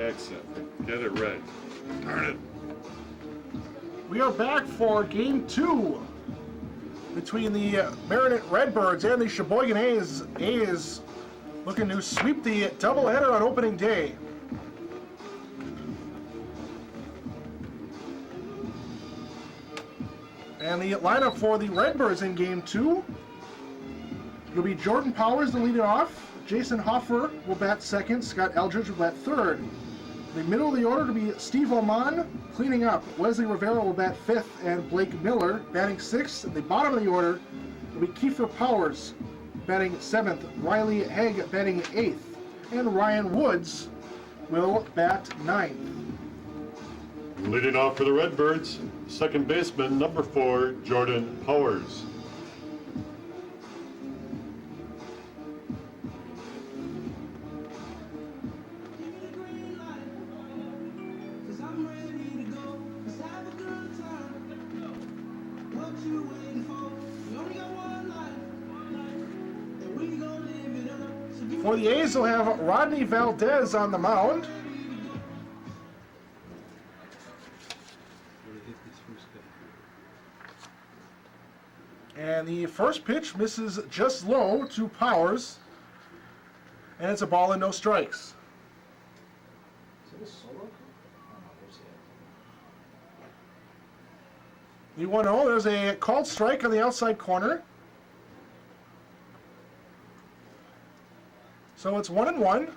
accent. Get it right. Darn it. We are back for game 2 between the Marinette Redbirds and the Sheboygan A's. A's looking to sweep the doubleheader on opening day. And the lineup for the Redbirds in game 2 will be Jordan Powers to lead it off. Jason Hoffer will bat second. Scott Eldridge will bat third. The middle of the order to be Steve Oman cleaning up. Wesley Rivera will bat fifth, and Blake Miller batting sixth. At the bottom of the order will be Kiefer Powers batting seventh, Riley Haig batting eighth, and Ryan Woods will bat ninth. Leading off for the Redbirds, second baseman, number 4, Jordan Powers. For the A's, they'll have Rodney Valdez on the mound. And the first pitch misses just low to Powers. And it's a ball and no strikes. The 1-0, there's a called strike on the outside corner. So it's 1-1.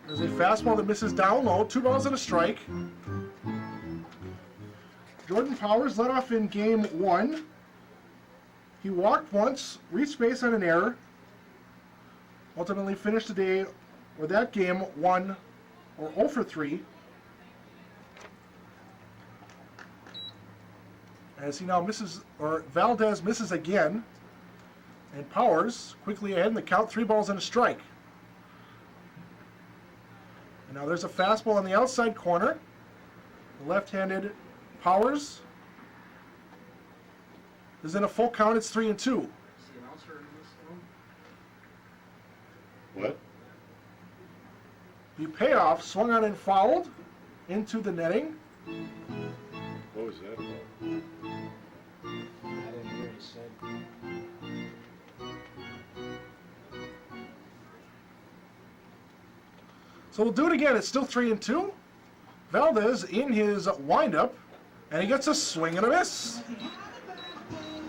There's a fastball that misses down low. 2 balls and a strike. Jordan Powers led off in game 1. He walked once, reached base on an error. Ultimately finished the day, or that game, 0 for 3. As he now misses, or Valdez misses again, and Powers quickly ahead in the count, 3 balls and a strike. And now there's a fastball on the outside corner. The left-handed Powers is in a full count. It's 3-2. What? The payoff swung on and fouled into the netting. What was that about? I didn't hear what he said. So we'll do it again. It's still 3-2. Valdez in his windup, and he gets a swing and a miss.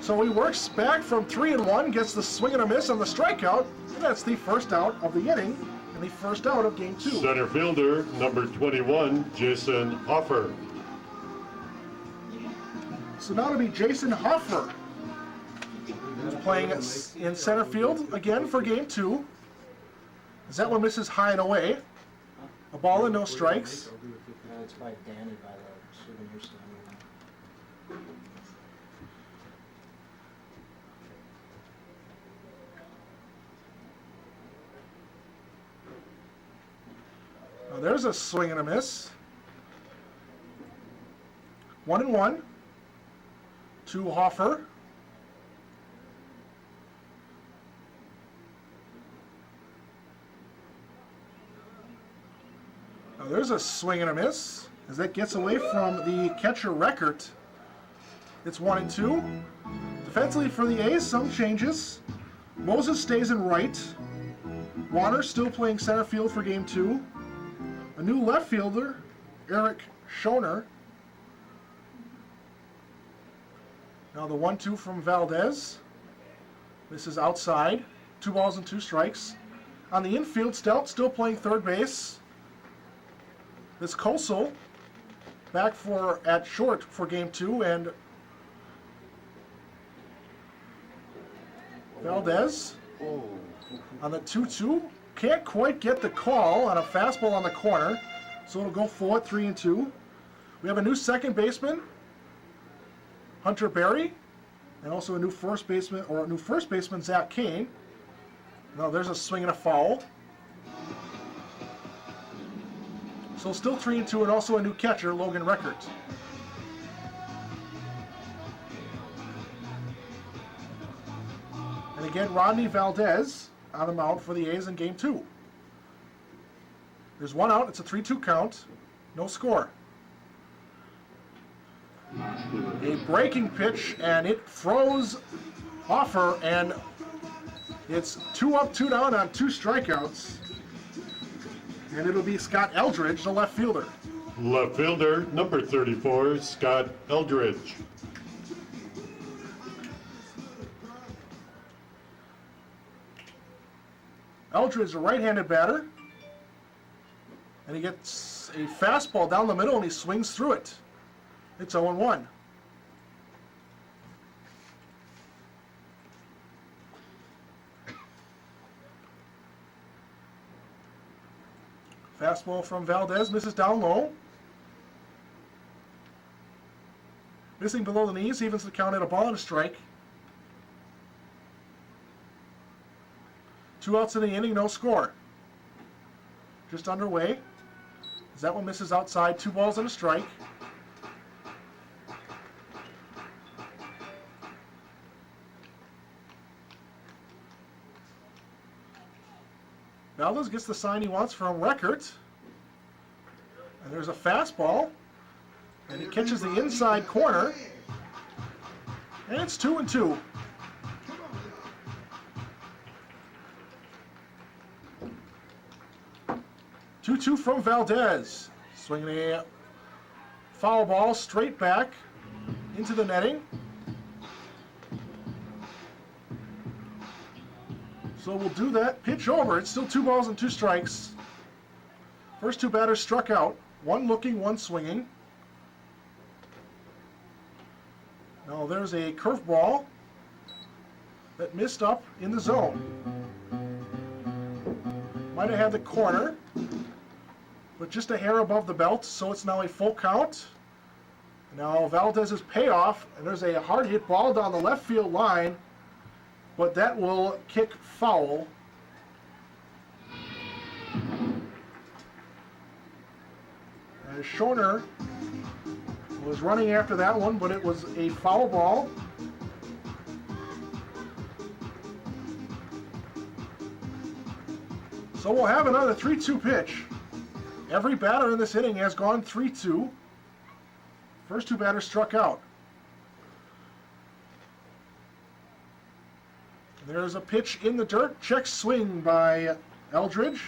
So he works back from 3-1, gets the swing and a miss on the strikeout, and that's the first out of the inning and the first out of game 2. Center fielder, number 21, Jason Hoffer. So now it'll be Jason Hoffer, who's playing in center field again for game 2. As that one misses high and away. A ball and no strikes. It's by Danny by the souvenir stand. Now there's a swing and a miss. 1-1 to Hoffer. Now there's a swing and a miss as that gets away from the catcher Reckert. It's 1-2. Defensively for the A's, some changes. Moses stays in right. Warner still playing center field for game 2. A new left fielder, Eric Schoner. Now the 1-2 from Valdez. This is outside. 2 balls and 2 strikes. On the infield, Stout still playing third base. This Kosel back at short for game 2, and Valdez on the 2-2. Can't quite get the call on a fastball on the corner, so it'll go forward 3-2. We have a new second baseman, Hunter Berry, and also a new first baseman, Zach Kane. Now there's a swing and a foul. So still 3-2, and also a new catcher, Logan Reckert. And again, Rodney Valdez on the mound for the A's in game 2. There's one out. It's a 3-2 count. No score. A breaking pitch, and it froze Hoffer, and it's 2 up, 2 down on 2 strikeouts. And it'll be Scott Eldridge, the left fielder. Left fielder, number 34, Scott Eldridge. Eldridge is a right-handed batter, and he gets a fastball down the middle, and he swings through it. It's 0-1. Fastball from Valdez, misses down low. Missing below the knees, evens the count at a ball and a strike. 2 outs in the inning, no score. Just underway. As that one misses outside, 2 balls and a strike. Valdez gets the sign he wants from Reckert. And there's a fastball. And he catches the inside corner. And it's 2-2. Two from Valdez. Swinging a foul ball straight back into the netting. So we'll do that. Pitch over. It's still 2 balls and 2 strikes. First 2 batters struck out. One looking, one swinging. Now there's a curveball that missed up in the zone. Might have had the corner, but just a hair above the belt, so it's now a full count. Now Valdez's payoff, and there's a hard hit ball down the left field line, but that will kick foul. And Schoner was running after that one, but it was a foul ball. So we'll have another 3-2 pitch. Every batter in this inning has gone 3-2. First 2 batters struck out. There's a pitch in the dirt. Check swing by Eldridge.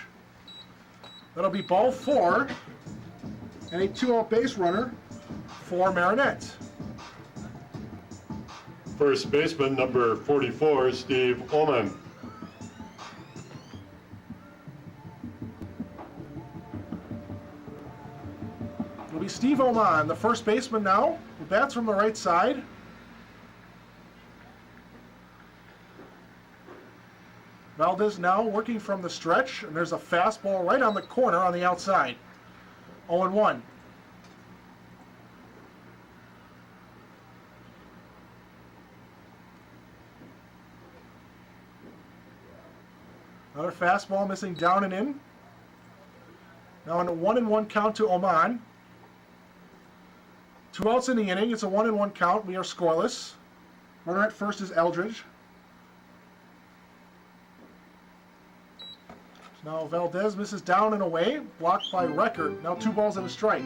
That'll be ball 4. And a 2-out base runner for Marinette. First baseman, number 44, Steve Ullman. It'll be Steve Oman, the first baseman now, who bats from the right side. Valdez now working from the stretch, and there's a fastball right on the corner on the outside. 0-1. Another fastball missing down and in. Now on a 1-1 count to Oman. 2 outs in the inning. It's a 1-1 count. We are scoreless. Runner at first is Eldridge. Now Valdez misses down and away, blocked by Reckert. Now 2 balls and a strike.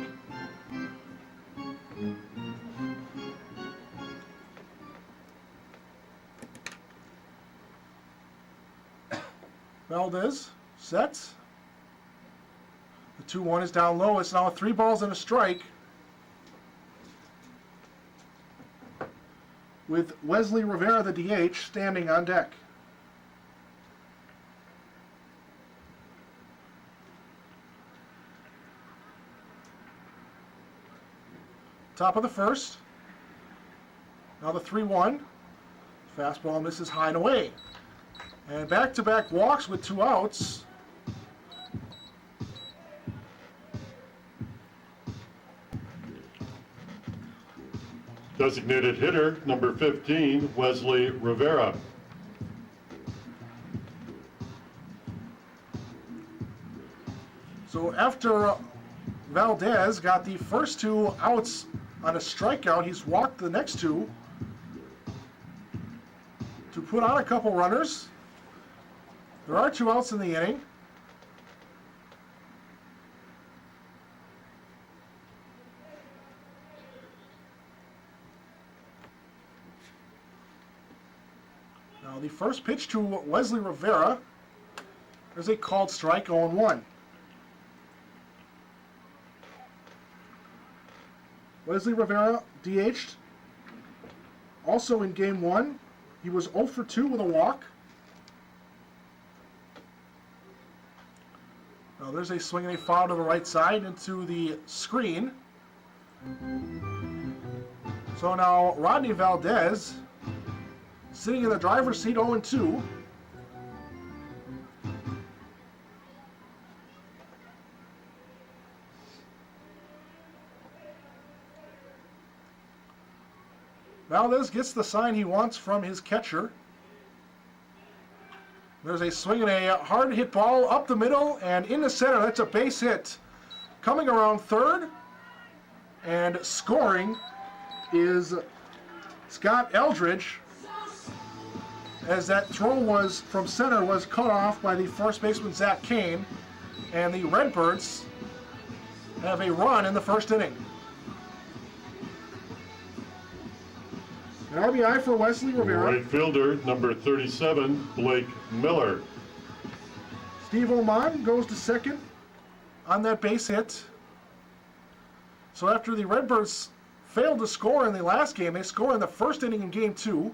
Valdez sets. The 2-1 is down low. It's now 3 balls and a strike, with Wesley Rivera, the DH, standing on deck. Top of the first. Now the 3-1. Fastball misses high and away. And back-to-back walks with 2 outs. Designated hitter, number 15, Wesley Rivera. So after Valdez got the first 2 outs on a strikeout, he's walked the next 2 to put on a couple runners. There are 2 outs in the inning. Now the first pitch to Wesley Rivera. There's a called strike, 0-1. Wesley Rivera DH'd. Also in game 1, he was 0 for 2 with a walk. Now there's a swing and a foul to the right side into the screen. So now Rodney Valdez sitting in the driver's seat, 0-2. Valdez gets the sign he wants from his catcher. There's a swing and a hard hit ball up the middle and in the center. That's a base hit. Coming around third and scoring is Scott Eldridge, as that throw was from center was cut off by the first baseman Zach Kane, and the Redbirds have a run in the first inning. An RBI for Wesley Rivera. Right fielder, number 37, Blake Miller. Steve Oman goes to second on that base hit. So after the Redbirds failed to score in the last game, they score in the first inning in game 2.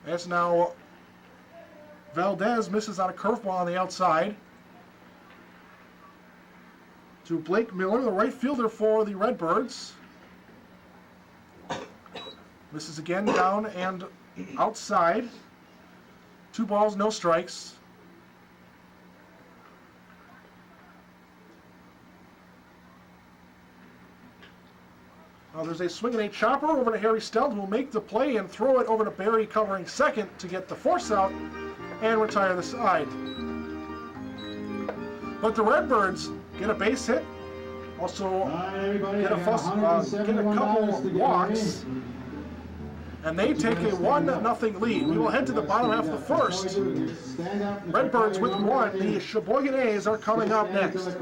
As now Valdez misses on a curveball on the outside to Blake Miller, the right fielder for the Redbirds. Misses again down and outside. 2 balls, no strikes. Now there's a swing and a chopper over to Harry Stelton, who will make the play and throw it over to Barry covering second to get the force out and retire the side. But the Redbirds get a base hit, also get a couple walks, and they take a 1-0 lead. We will head to the bottom half of the first. Redbirds with 1. The Sheboygan A's are coming up next.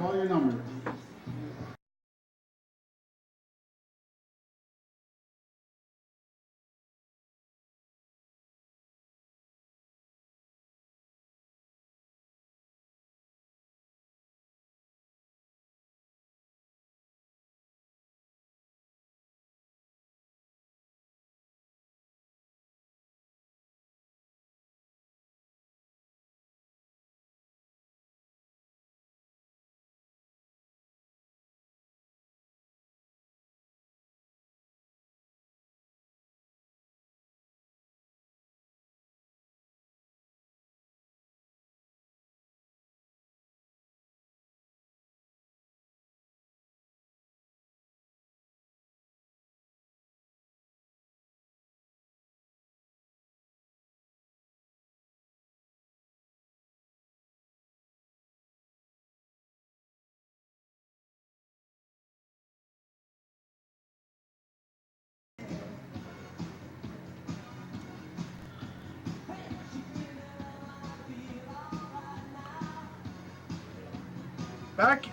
Back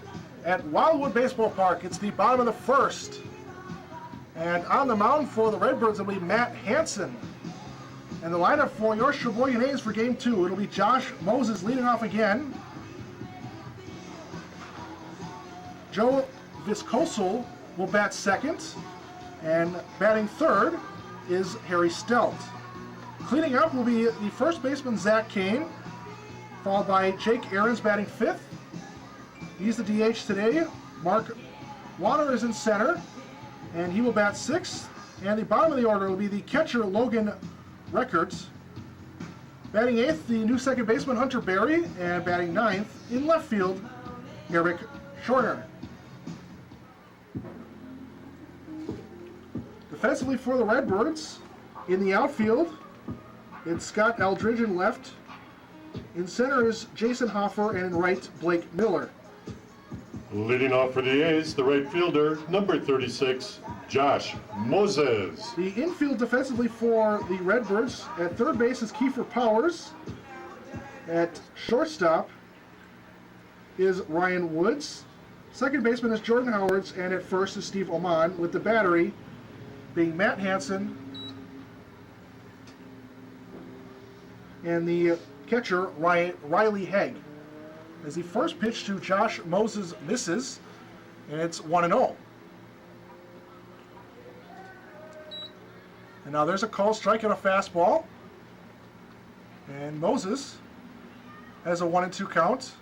at Wildwood Baseball Park, it's the bottom of the first. And on the mound for the Redbirds will be Matt Hansen. And the lineup for your Sheboygan A's for game 2, it'll be Josh Moses leading off again. Joe Viscoso will bat second. And batting third is Harry Stelt. Cleaning up will be the first baseman Zach Kane, followed by Jake Ahrens batting fifth. He's the DH today. Mark Water is in center, and he will bat sixth. And the bottom of the order will be the catcher, Logan Reckerts. Batting eighth, the new second baseman, Hunter Berry. And batting ninth, in left field, Eric Shorter. Defensively for the Redbirds, in the outfield, it's Scott Eldridge in left. In center is Jason Hoffer, and in right, Blake Miller. Leading off for the A's, the right fielder, number 36, Josh Moses. The infield defensively for the Redbirds. At third base is Kiefer Powers. At shortstop is Ryan Woods. Second baseman is Jordan Howards, and at first is Steve Oman, with the battery being Matt Hansen and the catcher Riley Haig. As the first pitch to Josh Moses misses, and it's 1-0. And now there's a call strike and a fastball. And Moses has a 1-2 count.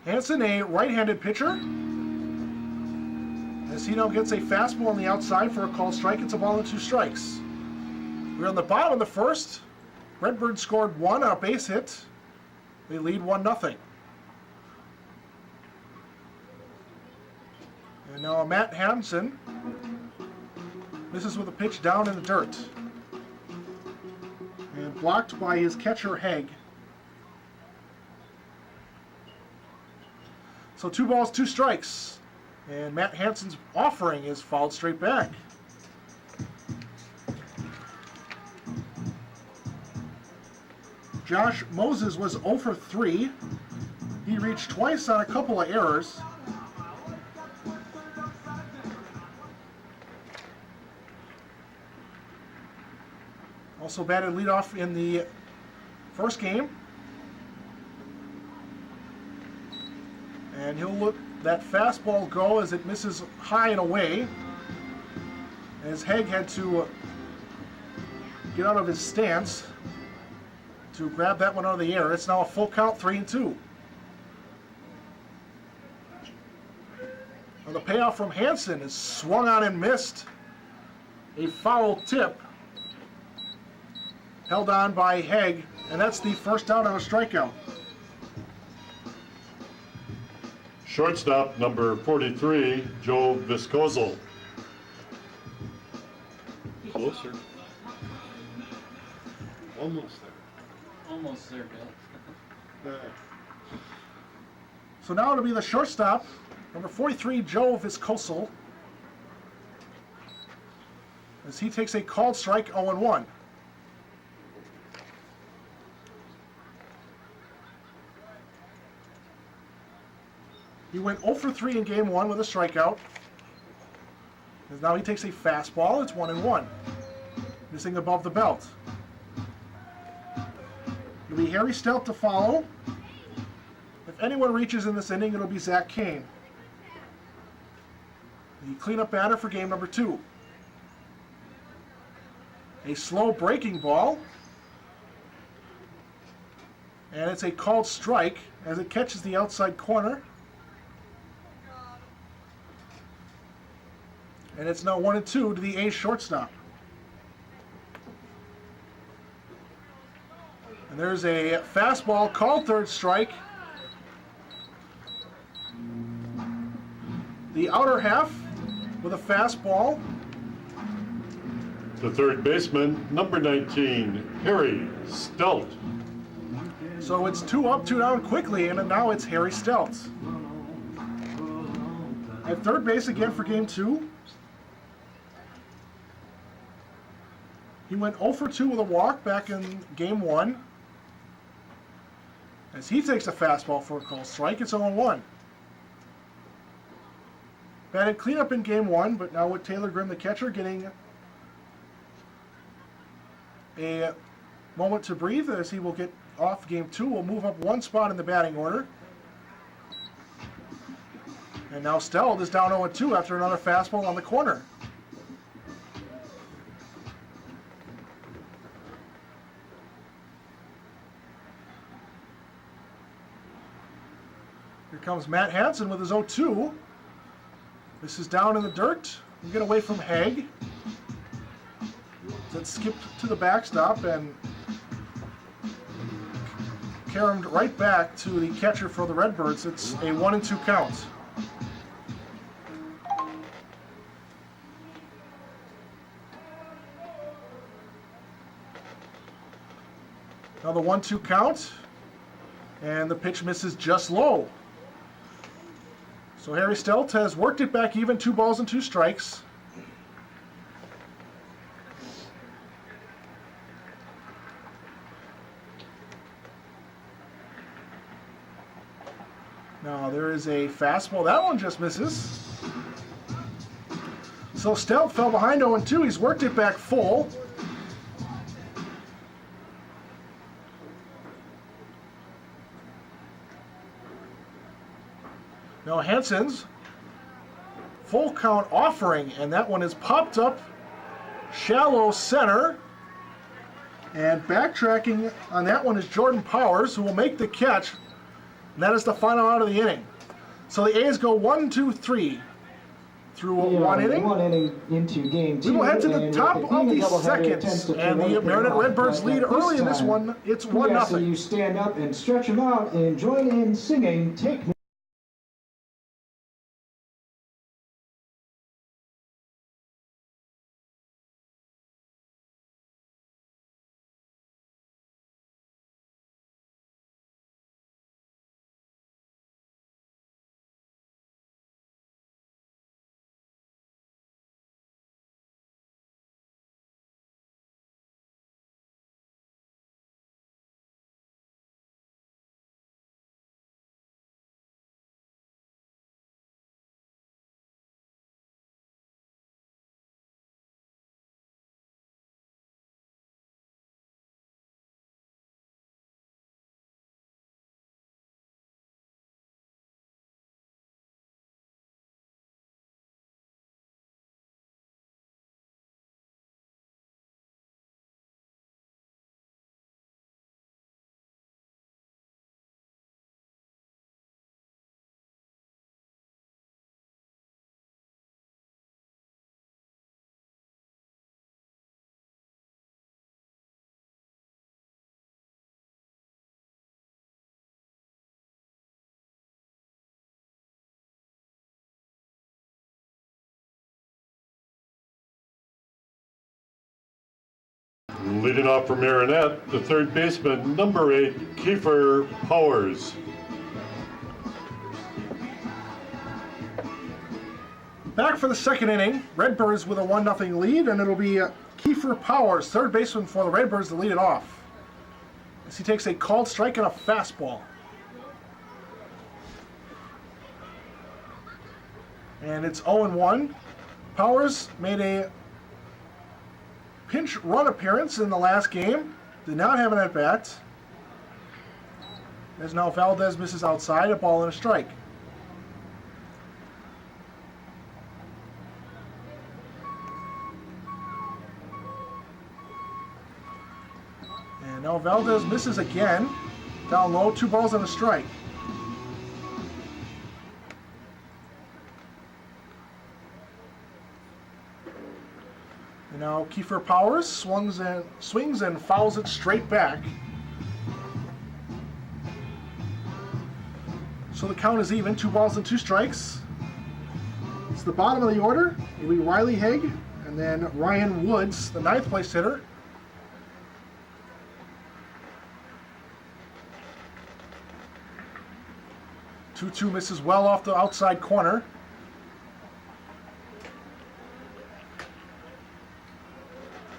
Hansen, a right-handed pitcher. As he now gets a fastball on the outside for a called strike, it's a ball and 2 strikes. We're on the bottom of the first. Redbirds scored 1 on a base hit. They lead 1-0. And now Matt Hansen misses with a pitch down in the dirt. And blocked by his catcher, Haig. So 2 balls, 2 strikes. And Matt Hansen's offering is fouled straight back. Josh Moses was 0 for 3. He reached twice on a couple of errors. Also batted leadoff in the first game. And he'll let that fastball go as it misses high and away. As Haig had to get out of his stance to grab that one out of the air. It's now a full count, 3-2. Now the payoff from Hansen is swung on and missed. A foul tip held on by Haig, and that's the first out on a strikeout. Shortstop number 43, Joe Viscozel. Closer. Almost there. Almost there, Bill. So now it'll be the shortstop, number 43, Joe Viscozel, as he takes a called strike, 0-1. He went 0 for 3 in game 1 with a strikeout. And now he takes a fastball, it's 1-1. Missing above the belt. It'll be Harry Stout to follow. If anyone reaches in this inning, it'll be Zach Kane. The cleanup batter for game number 2. A slow breaking ball. And it's a called strike as it catches the outside corner. And it's now 1-2 to the A's shortstop. And there's a fastball called third strike. The outer half with a fastball. The third baseman, number 19, Harry Stout. So it's 2 up, 2 down quickly, and now it's Harry Stout. At third base again for game 2. He went 0 for 2 with a walk back in game 1. As he takes a fastball for a called strike, it's 0-1. Batted cleanup in game 1, but now with Taylor Grimm, the catcher, getting a moment to breathe as he will get off game 2. Will move up 1 spot in the batting order. And now Steld is down 0-2 after another fastball on the corner. Here comes Matt Hansen with his 0-2. This is down in the dirt. We get away from Haig. Then skipped to the backstop and caromed right back to the catcher for the Redbirds. It's a 1-2 count. Now the 1-2 count. And the pitch misses just low. So Harry Stelt has worked it back even, 2 balls and 2 strikes. Now there is a fastball. That one just misses. So Stelt fell behind 0-2. He's worked it back full. Now Hansen's full count offering, and that one is popped up shallow center. And backtracking on that one is Jordan Powers, who will make the catch. And that is the final out of the inning. So the A's go 1, 2, 3 through one inning. One inning into game 2. We will head to the top of the second, and the Marinette Redbirds lead early in this one. It's 1-0. So you stand up and stretch them out and join in singing "Take Me." Leading off for Marinette, the third baseman, number 8, Kiefer Powers. Back for the second inning, Redbirds with a 1-0 lead, and it'll be Kiefer Powers, third baseman for the Redbirds, to lead it off. As he takes a called strike and a fastball. And it's 0-1. Powers made a pinch run appearance in the last game. Did not have an at-bat. As now Valdez misses outside, a ball and a strike. And now Valdez misses again. Down low, 2 balls and a strike. And now Kiefer Powers swings and fouls it straight back. So the count is even, 2 balls and 2 strikes. It's the bottom of the order. It'll be Riley Haig and then Ryan Woods, the 9th place hitter. Two misses well off the outside corner.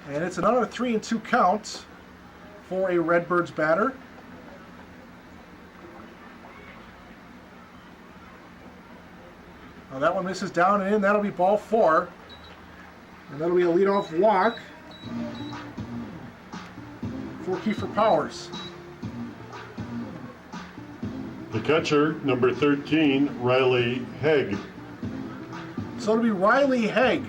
And it's another 3-2 count for a Redbirds batter. Now that one misses down and in. That'll be ball 4. And that'll be a leadoff walk for Kiefer Powers. The catcher, number 13, Riley Haig. So it'll be Riley Haig.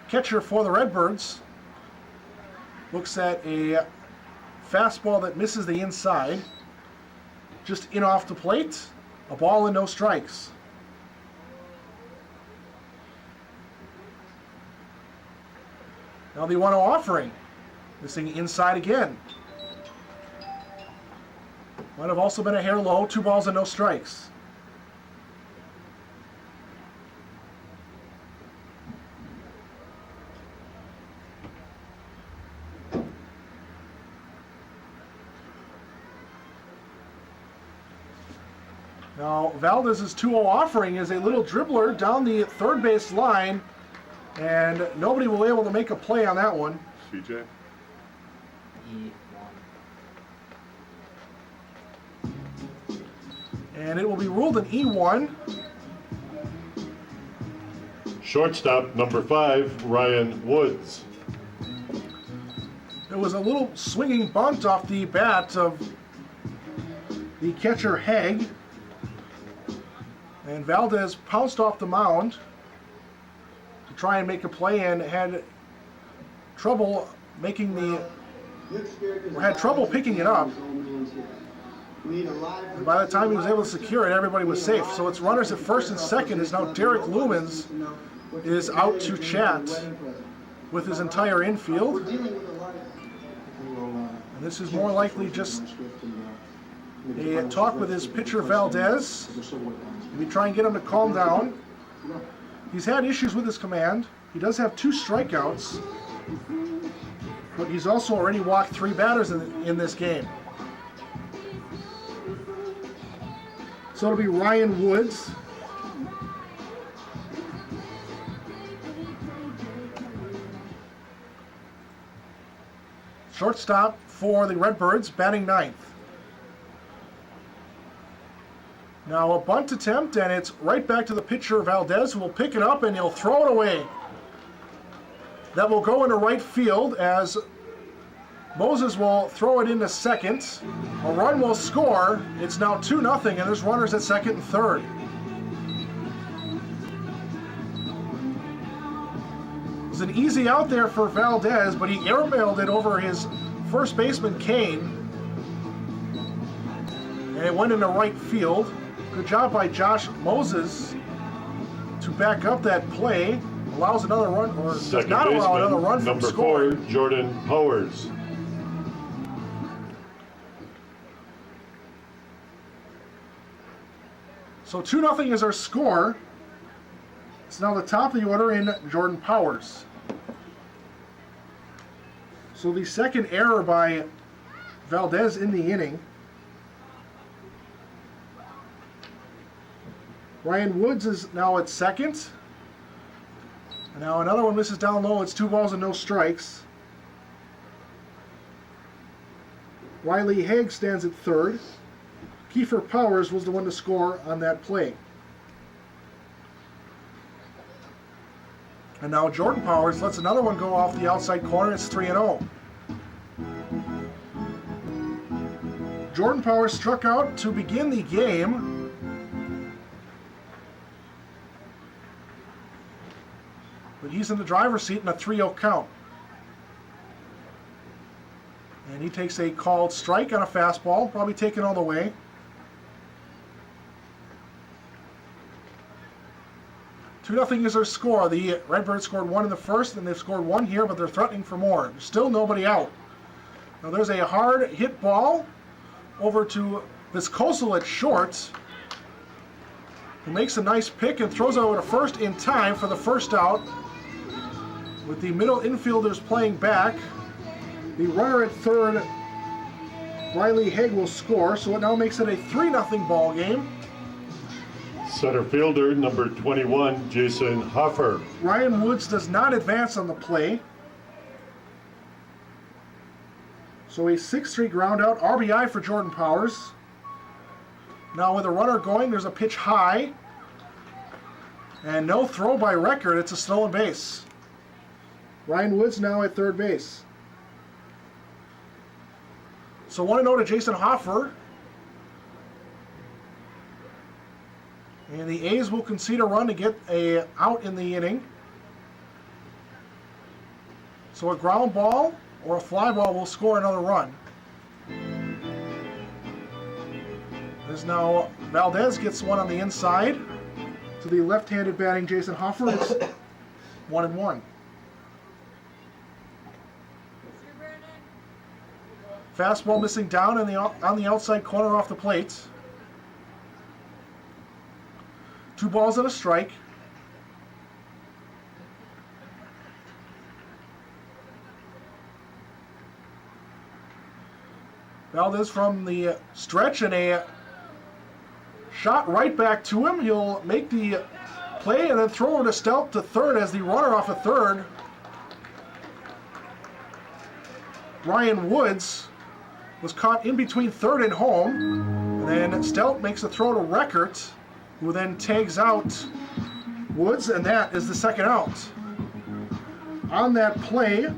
Catcher for the Redbirds looks at a fastball that misses the inside, just in off the plate, a ball and no strikes. Now the 1-0 offering, missing inside again. Might have also been a hair low, 2 balls and no strikes. Now, Valdez's 2-0 offering is a little dribbler down the third base line, and nobody will be able to make a play on that one. CJ? E1. And it will be ruled an E1. Shortstop, number 5, Ryan Woods. There was a little swinging bunt off the bat of the catcher Haig. And Valdez pounced off the mound to try and make a play and had trouble picking it up. And by the time he was able to secure it, everybody was safe. So it's runners at first and second is now Derek Lumens is out to chat with his entire infield. And this is more likely just a talk with his pitcher Valdez. We try and get him to calm down. He's had issues with his command. He does have 2 strikeouts, but he's also already walked 3 batters in this game. So it'll be Ryan Woods. Shortstop for the Redbirds, batting 9th. Now a bunt attempt, and it's right back to the pitcher Valdez, who will pick it up and he'll throw it away. That will go into right field as Moses will throw it into second. A run will score. It's now 2-0, and there's runners at second and third. It's an easy out there for Valdez, but he airmailed it over his first baseman Kane. And it went into right field. Good job by Josh Moses to back up that play. Allows another run, or does Second not allow another baseman, run from number scoring. 4, Jordan Powers. So 2-0 is our score. It's now the top of the order in Jordan Powers. So the second error by Valdez in the inning. Ryan Woods is now at second. And now another one misses down low. It's 2 balls and no strikes. Riley Haig stands at third. Kiefer Powers was the one to score on that play. And now Jordan Powers lets another one go off the outside corner. It's 3-0. Jordan Powers struck out to begin the game. But he's in the driver's seat in a 3-0 count. And he takes a called strike on a fastball, probably taken all the way. Two nothing is their score. The Redbirds scored 1 in the first, and they've scored 1 here, but they're threatening for more. There's still nobody out. Now there's a hard hit ball over to Viscoso at short, who makes a nice pick and throws it over to first in time for the first out. With the middle infielders playing back, the runner at third, Riley Haig, will score, so it now makes it a 3-0 ball game. Center fielder, number 21, Jason Hoffer. Ryan Woods does not advance on the play. So a 6-3 ground out, RBI for Jordan Powers. Now with a runner going, there's a pitch high. And no throw by record, it's a stolen base. Ryan Woods now at third base. So 1-0 to Jason Hoffer. And the A's will concede a run to get a out in the inning. So a ground ball or a fly ball will score another run. As now Valdez gets one on the inside. To the left-handed batting Jason Hoffer, it's 1-1. Fastball missing down on the outside corner off the plate. 2 balls and a strike. Valdez from the stretch, and a Shot right back to him. He'll make the play and then throw over to Stelp to third as the runner off of third. Ryan Woods was caught in between third and home. And then Stelp makes a throw to Reckert, who then tags out Woods, and that is the second out. On that play,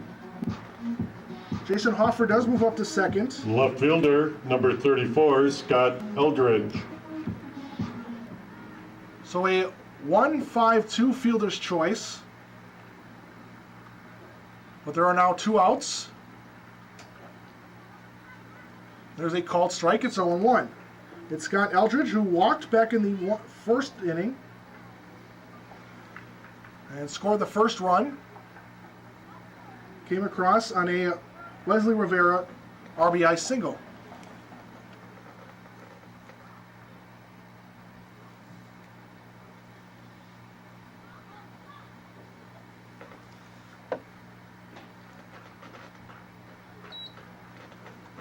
Jason Hoffer does move up to second. Left fielder, number 34, Scott Eldridge. So a 1-5-2 fielder's choice. But there are now 2 outs. There's a called strike. It's 0-1. It's Scott Eldridge, who walked back in the first inning and scored the first run. Came across on a Wesley Rivera RBI single.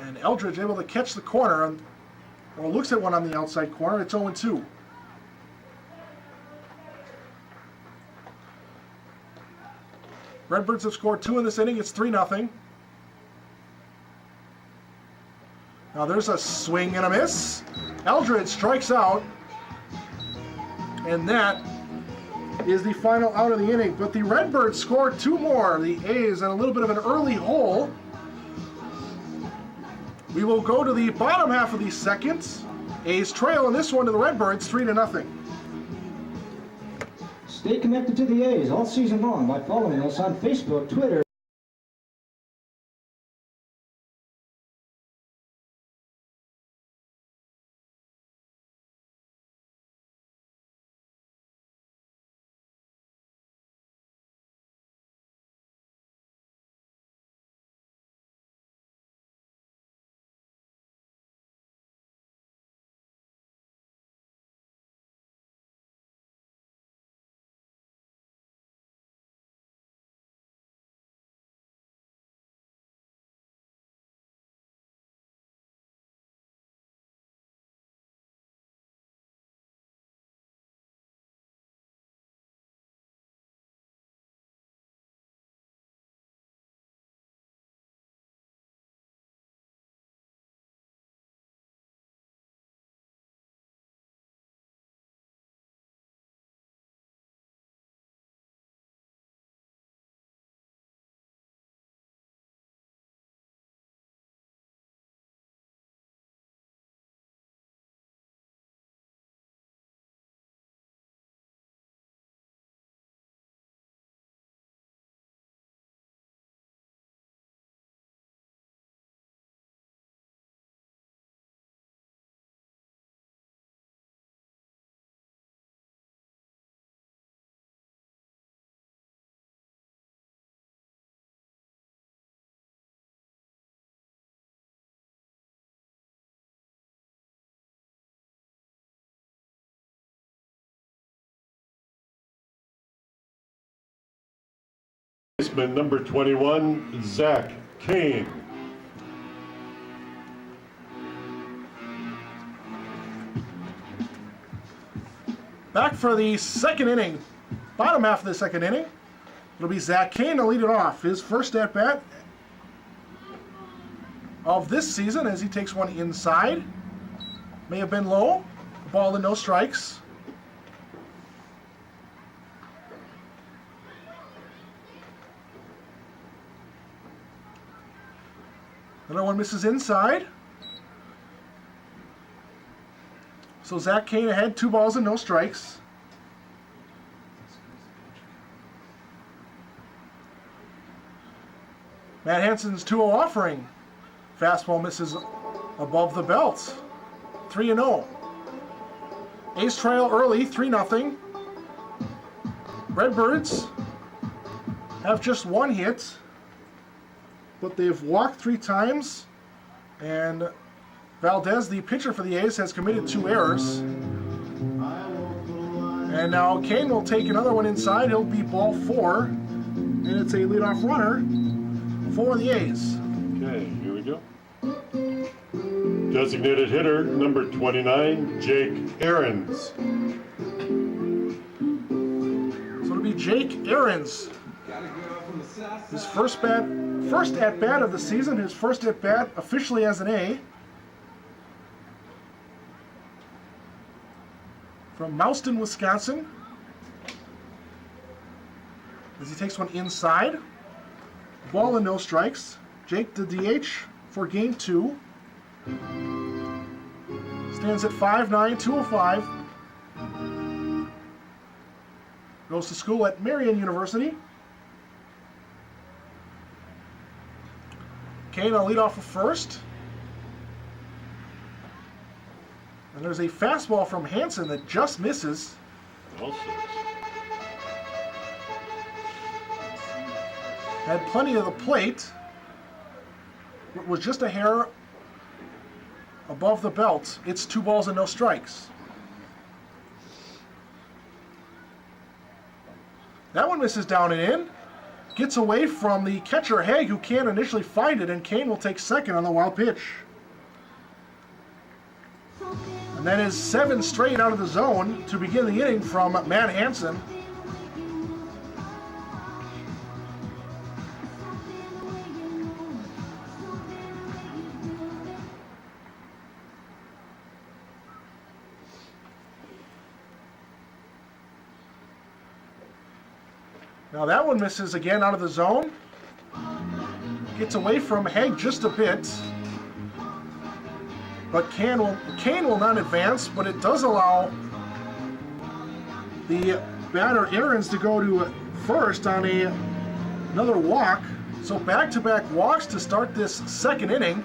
And Eldridge able to catch the corner, or looks at one on the outside corner. It's 0-2. Redbirds have scored 2 in this inning. It's 3-0. Now there's a swing and a miss. Eldridge strikes out. And that is the final out of the inning. But the Redbirds scored 2 more. The A's in a little bit of an early hole. We will go to the bottom half of the second. A's trail in this one to the Redbirds, 3-0. Stay connected to the A's all season long by following us on Facebook, Twitter, Baseman number 21, Zach Kane. Back for the second inning, bottom half of the second inning. It'll be Zach Kane to lead it off. His first at-bat of this season as he takes one inside. May have been low. Ball and no strikes. Another one misses inside. So Zach Kane ahead, 2 balls and no strikes. Matt Hansen's 2-0 offering. Fastball misses above the belt. 3-0. Ace trail early, 3-0. Redbirds have just 1 hit, but they've walked 3 times, and Valdez, the pitcher for the A's, has committed 2 errors. And now Kane will take another one inside. He'll be ball 4, and it's a leadoff runner for the A's. Okay, here we go. Designated hitter, number 29, Jake Ahrens. So it'll be Jake Ahrens. His first at-bat of the season, his first at-bat officially as an A. From Mouston, Wisconsin. As he takes one inside. Ball and no strikes. Jake the DH for game 2. Stands at 5'9", 205. Goes to school at Marian University. Kane will lead off of first. And there's a fastball from Hansen that just misses. Also, Had plenty of the plate. It was just a hair above the belt. It's 2 balls and no strikes. That one misses down and in. Gets away from the catcher Haig, who can't initially find it, and Kane will take second on the wild pitch. And that is 7 straight out of the zone to begin the inning from Matt Hansen. Now that one misses again out of the zone. Gets away from Haig just a bit. But Kane will not advance, but it does allow the batter Ahrens to go to first on another walk. So back-to-back walks to start this second inning.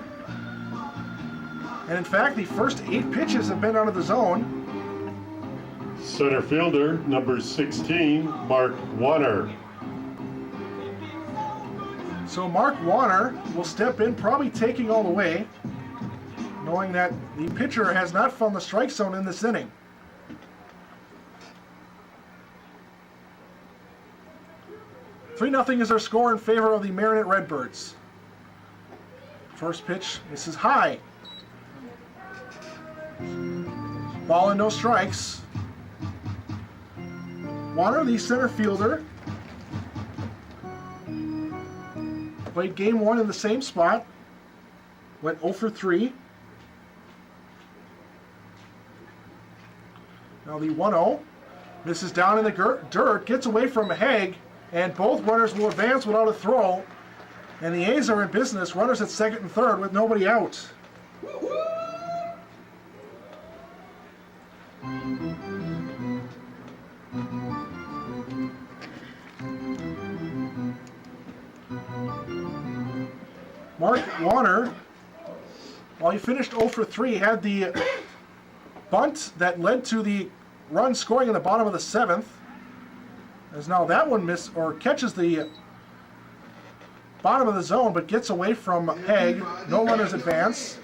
And in fact, the first 8 pitches have been out of the zone. Center fielder, number 16, Mark Warner. So Mark Warner will step in, probably taking all the way, knowing that the pitcher has not found the strike zone in this inning. "3-0 is our score in favor of the Marinette Redbirds. First pitch misses high. Ball and no strikes. Warner, the center fielder, played game 1 in the same spot. Went 0 for 3. Now the 1-0 misses down in the dirt, gets away from Haig, and both runners will advance without a throw. And the A's are in business. Runners at second and third with nobody out. Mark Warner, while he finished 0 for 3, had the bunt that led to the run scoring in the bottom of the 7th. As now that one catches the bottom of the zone, but gets away from Haig. No runners advance.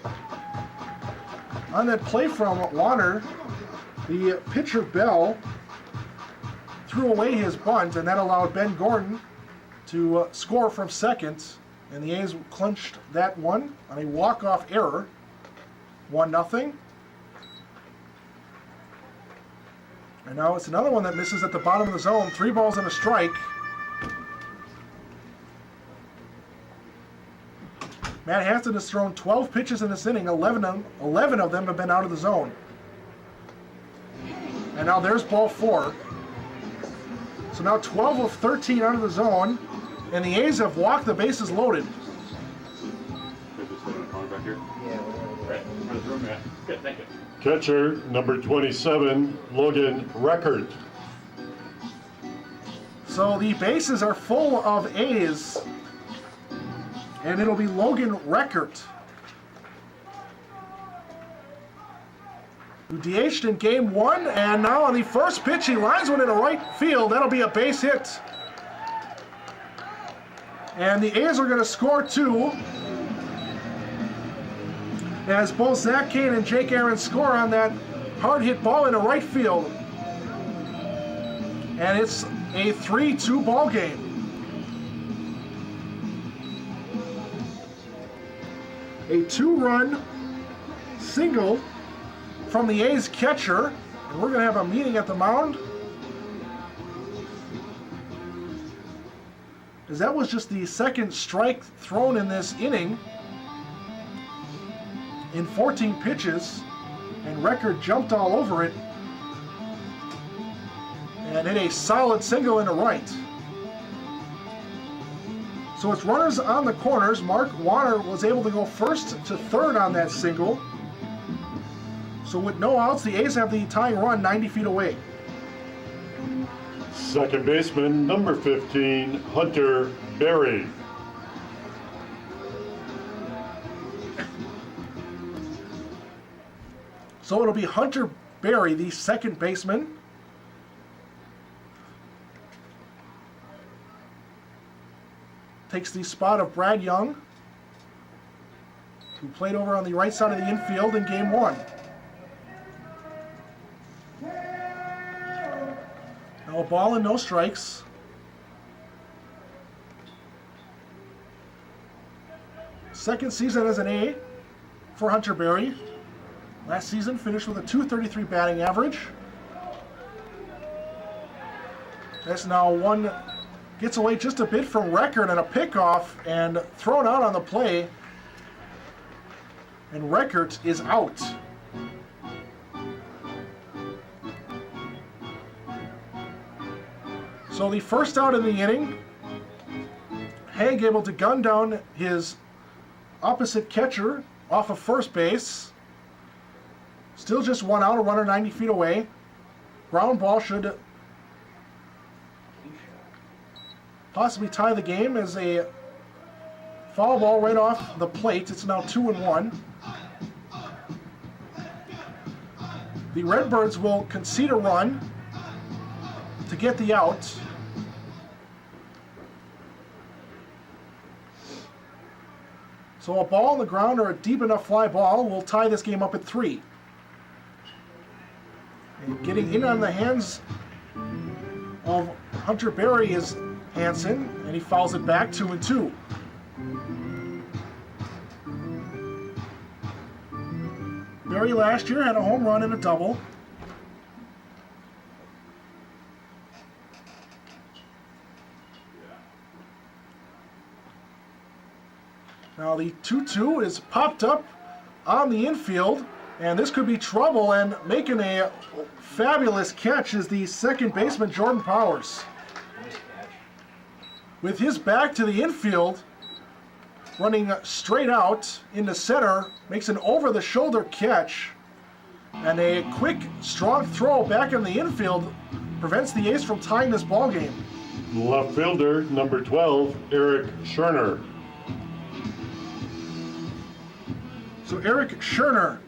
On that play from Warner, the pitcher Bell threw away his bunt, and that allowed Ben Gordon to score from second. And the A's clinched that one on a walk-off error. 1-0. And now it's another one that misses at the bottom of the zone. 3 balls and a strike. Matt Hansen has thrown 12 pitches in this inning. 11 of them have been out of the zone. And now there's ball 4. So now 12 of 13 out of the zone. And the A's have walked the bases loaded. Good, thank you. Catcher, number 27, Logan Record. So the bases are full of A's. And it'll be Logan Record, who DH'd in game 1. And now on the first pitch, he lines one into right field. That'll be a base hit. And the A's are going to score 2, as both Zach Kane and Jake Ahrens score on that hard hit ball into right field. And it's a 3-2 ball game. A 2-run single from the A's catcher, and we're going to have a meeting at the mound. As that was just the second strike thrown in this inning in 14 pitches, and Record jumped all over it and hit a solid single into right. So it's runners on the corners. Mark Warner was able to go first to third on that single. So with no outs, the A's have the tying run 90 feet away. Second baseman, number 15, Hunter Berry. So it'll be Hunter Berry, the second baseman. Takes the spot of Brad Young, who played over on the right side of the infield in game one. Now a ball and no strikes. Second season as an A for Hunter Berry. Last season finished with a .233 batting average. That's now one, gets away just a bit from Record and a pickoff and thrown out on the play. And Record is out. So the first out in the inning, Haig able to gun down his opposite catcher off of first base. Still just one out, a runner 90 feet away. Ground ball should possibly tie the game as a foul ball right off the plate. It's now 2-1. The Redbirds will concede a run to get the out. So a ball on the ground or a deep enough fly ball will tie this game up at 3. And getting in on the hands of Hunter Berry is Hansen, and he fouls it back 2-2. Berry last year had a home run and a double. Now the 2-2 is popped up on the infield, and this could be trouble, and making a fabulous catch is the second baseman, Jordan Powers. Nice catch. With his back to the infield, running straight out into center, makes an over-the-shoulder catch, and a quick, strong throw back in the infield prevents the A's from tying this ball game. Left fielder, number 12, Eric Scherner. So Eric Scherner.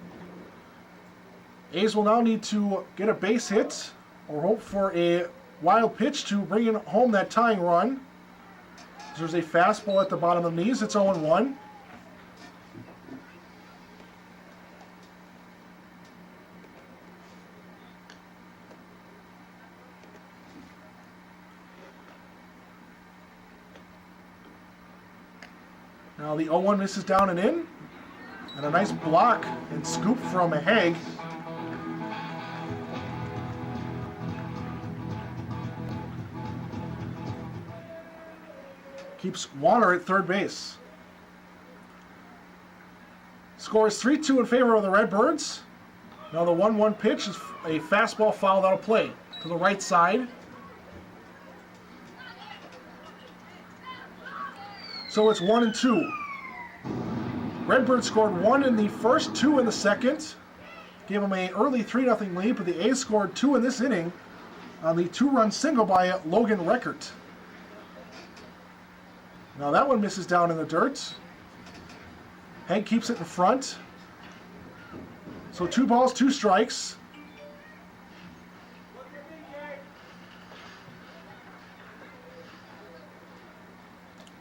A's will now need to get a base hit or hope for a wild pitch to bring in home that tying run. There's a fastball at the bottom of the knees. It's 0-1. Now the 0-1 misses down and in. And a nice block and scoop from Haig. Keeps Warner at third base. Score is 3-2 in favor of the Redbirds. Now the 1-1 pitch is a fastball fouled out of play to the right side. So it's 1-2. Redbirds scored 1 in the first, 2 in the second. Gave them an early 3-0 lead, but the A's scored 2 in this inning on the 2-run single by Logan Reckert. Now that one misses down in the dirt. Haig keeps it in front. So 2 balls, 2 strikes.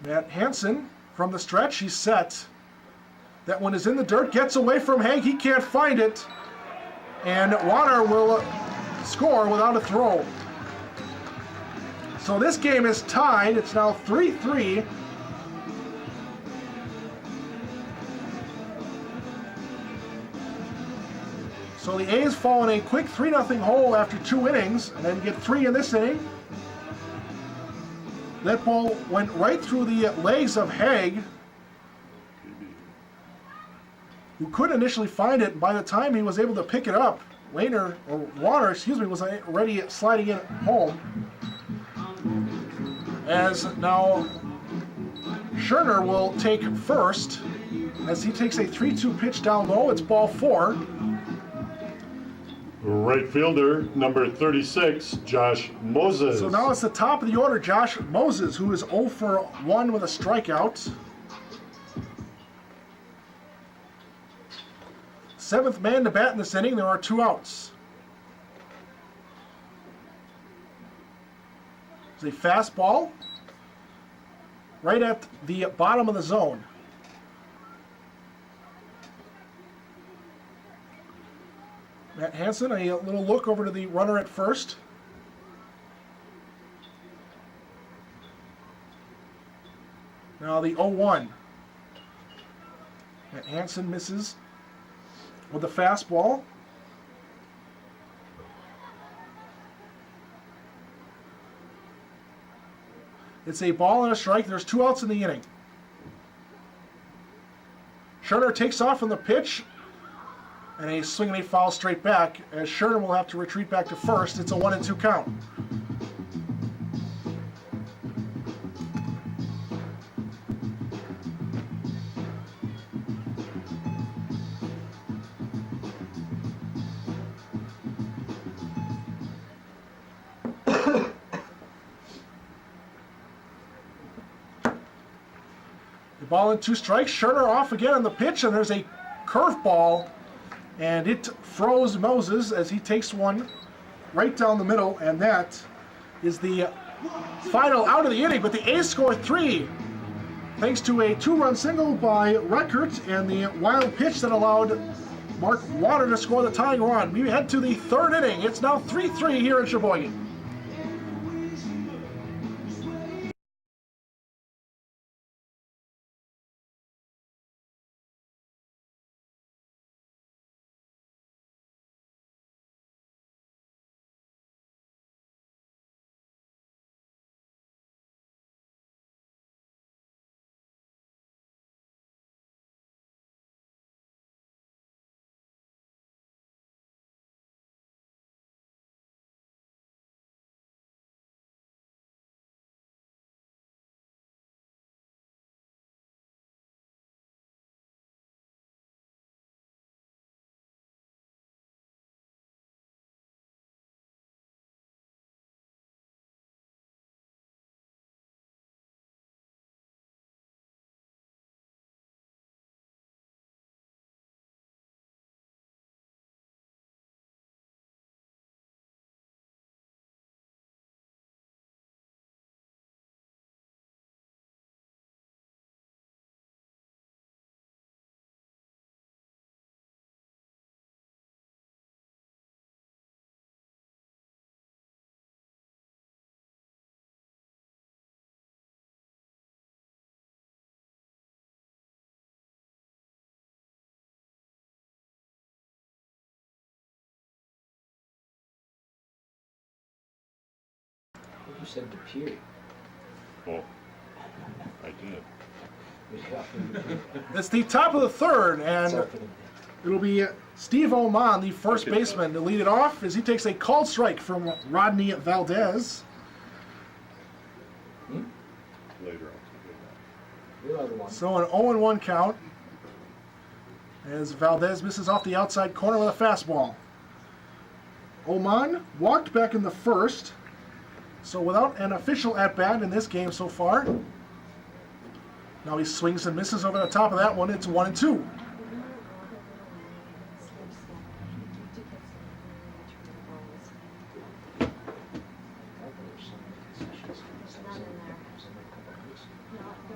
Matt Hansen from the stretch, he's set. That one is in the dirt, gets away from Haig, he can't find it. And Warner will score without a throw. So this game is tied, it's now 3-3. So the A's fall in a quick 3-0 hole after 2 innings, and then get 3 in this inning. That ball went right through the legs of Haig, who couldn't initially find it, and by the time he was able to pick it up, Warner, was already sliding in home. As now Scherner will take first, as he takes a 3-2 pitch down low. It's ball 4. Right fielder, number 36, Josh Moses. So now it's the top of the order, Josh Moses, who is 0 for 1 with a strikeout. 7th man to bat in this inning. There are 2 outs. It's a fastball right at the bottom of the zone. Matt Hansen, a little look over to the runner at first. Now the 0-1. Matt Hansen misses with the fastball. It's a ball and a strike. There's 2 outs in the inning. Scherner takes off from the pitch, and a swing and a foul straight back, as Scherner will have to retreat back to first. It's a 1-2 count. The ball and 2 strikes. Scherner off again on the pitch, and there's a curveball, and it froze Moses as he takes one right down the middle, and that is the final out of the inning. But the A's score 3 thanks to a 2-run single by Reckert and the wild pitch that allowed Mark Water to score the tying run. We head to the 3rd inning. It's now 3-3 here in Sheboygan. You said DePere. Oh, I did. It's the top of the 3rd, and Sorry for the- it'll be Steve Oman, the first baseman, to lead it off as he takes a called strike from Rodney Valdez. Later on. You're the other one. So an 0-1 count as Valdez misses off the outside corner with a fastball. Oman walked back in the 1st, so without an official at-bat in this game so far. Now he swings and misses over the top of that one. It's 1-2.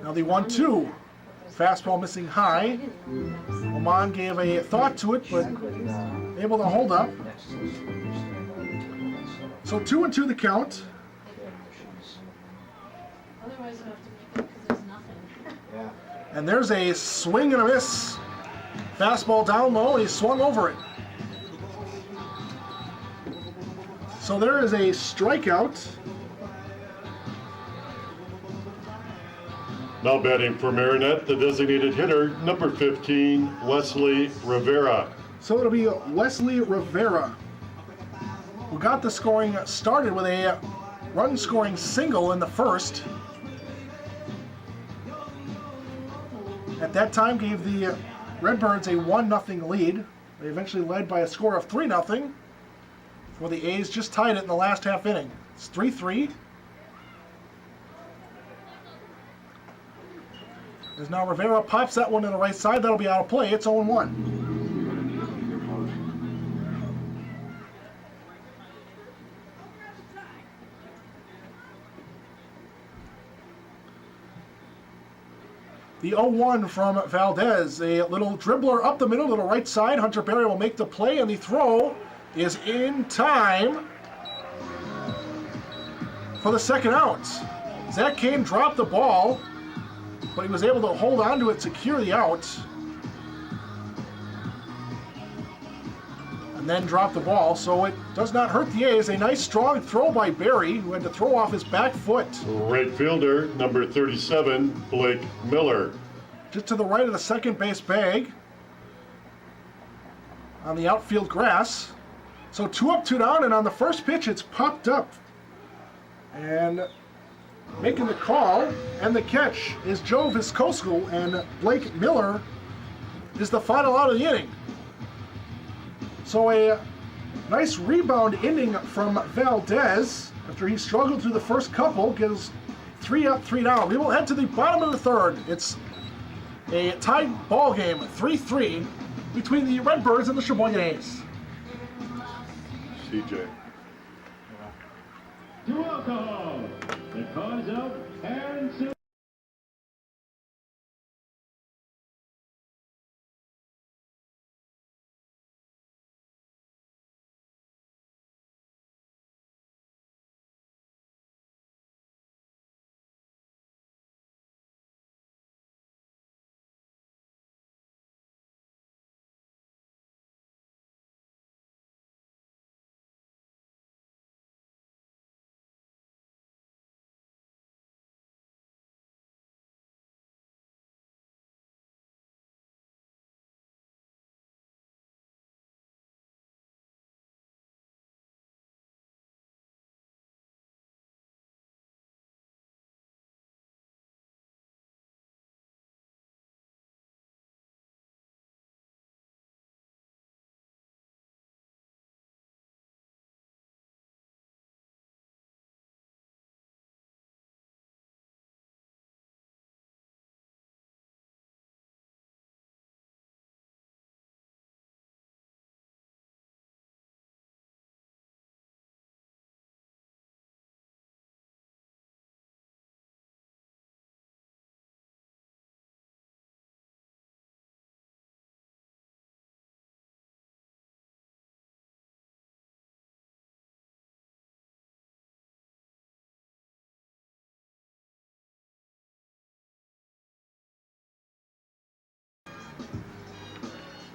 Now the 1-2. Fastball missing high. Oman gave a thought to it, but able to hold up. So 2-2 the count. Otherwise, I have to make it because there's nothing. Yeah. And there's a swing and a miss. Fastball down low, and he swung over it. So there is a strikeout. Now batting for Marinette, the designated hitter, number 15, Wesley Rivera. So it'll be Wesley Rivera, who got the scoring started with a run-scoring single in the first. At that time, gave the Redbirds a 1-0 lead. They eventually led by a score of 3-0, before the A's just tied it in the last half inning. It's 3-3. As now Rivera pops that one to the right side, that'll be out of play. It's 0-1. The 0-1 from Valdez, a little dribbler up the middle to the right side. Hunter Berry will make the play, and the throw is in time for the second out. Zach Kane dropped the ball, but he was able to hold on to it, secure the out, and then drop the ball, so it does not hurt the A's. A nice strong throw by Berry, who had to throw off his back foot. Right fielder, number 37, Blake Miller. Just to the right of the second base bag on the outfield grass. So 2 up, 2 down, and on the first pitch it's popped up. And making the call and the catch is Joe Viscoso, and Blake Miller is the final out of the inning. So a nice rebound inning from Valdez after he struggled through the first couple, gives 3 up, 3 down. We will head to the bottom of the third. It's a tied ball game, 3-3, between the Redbirds and the Sheboygan A's. CJ. To alcohol, the cause of Aaron Silver.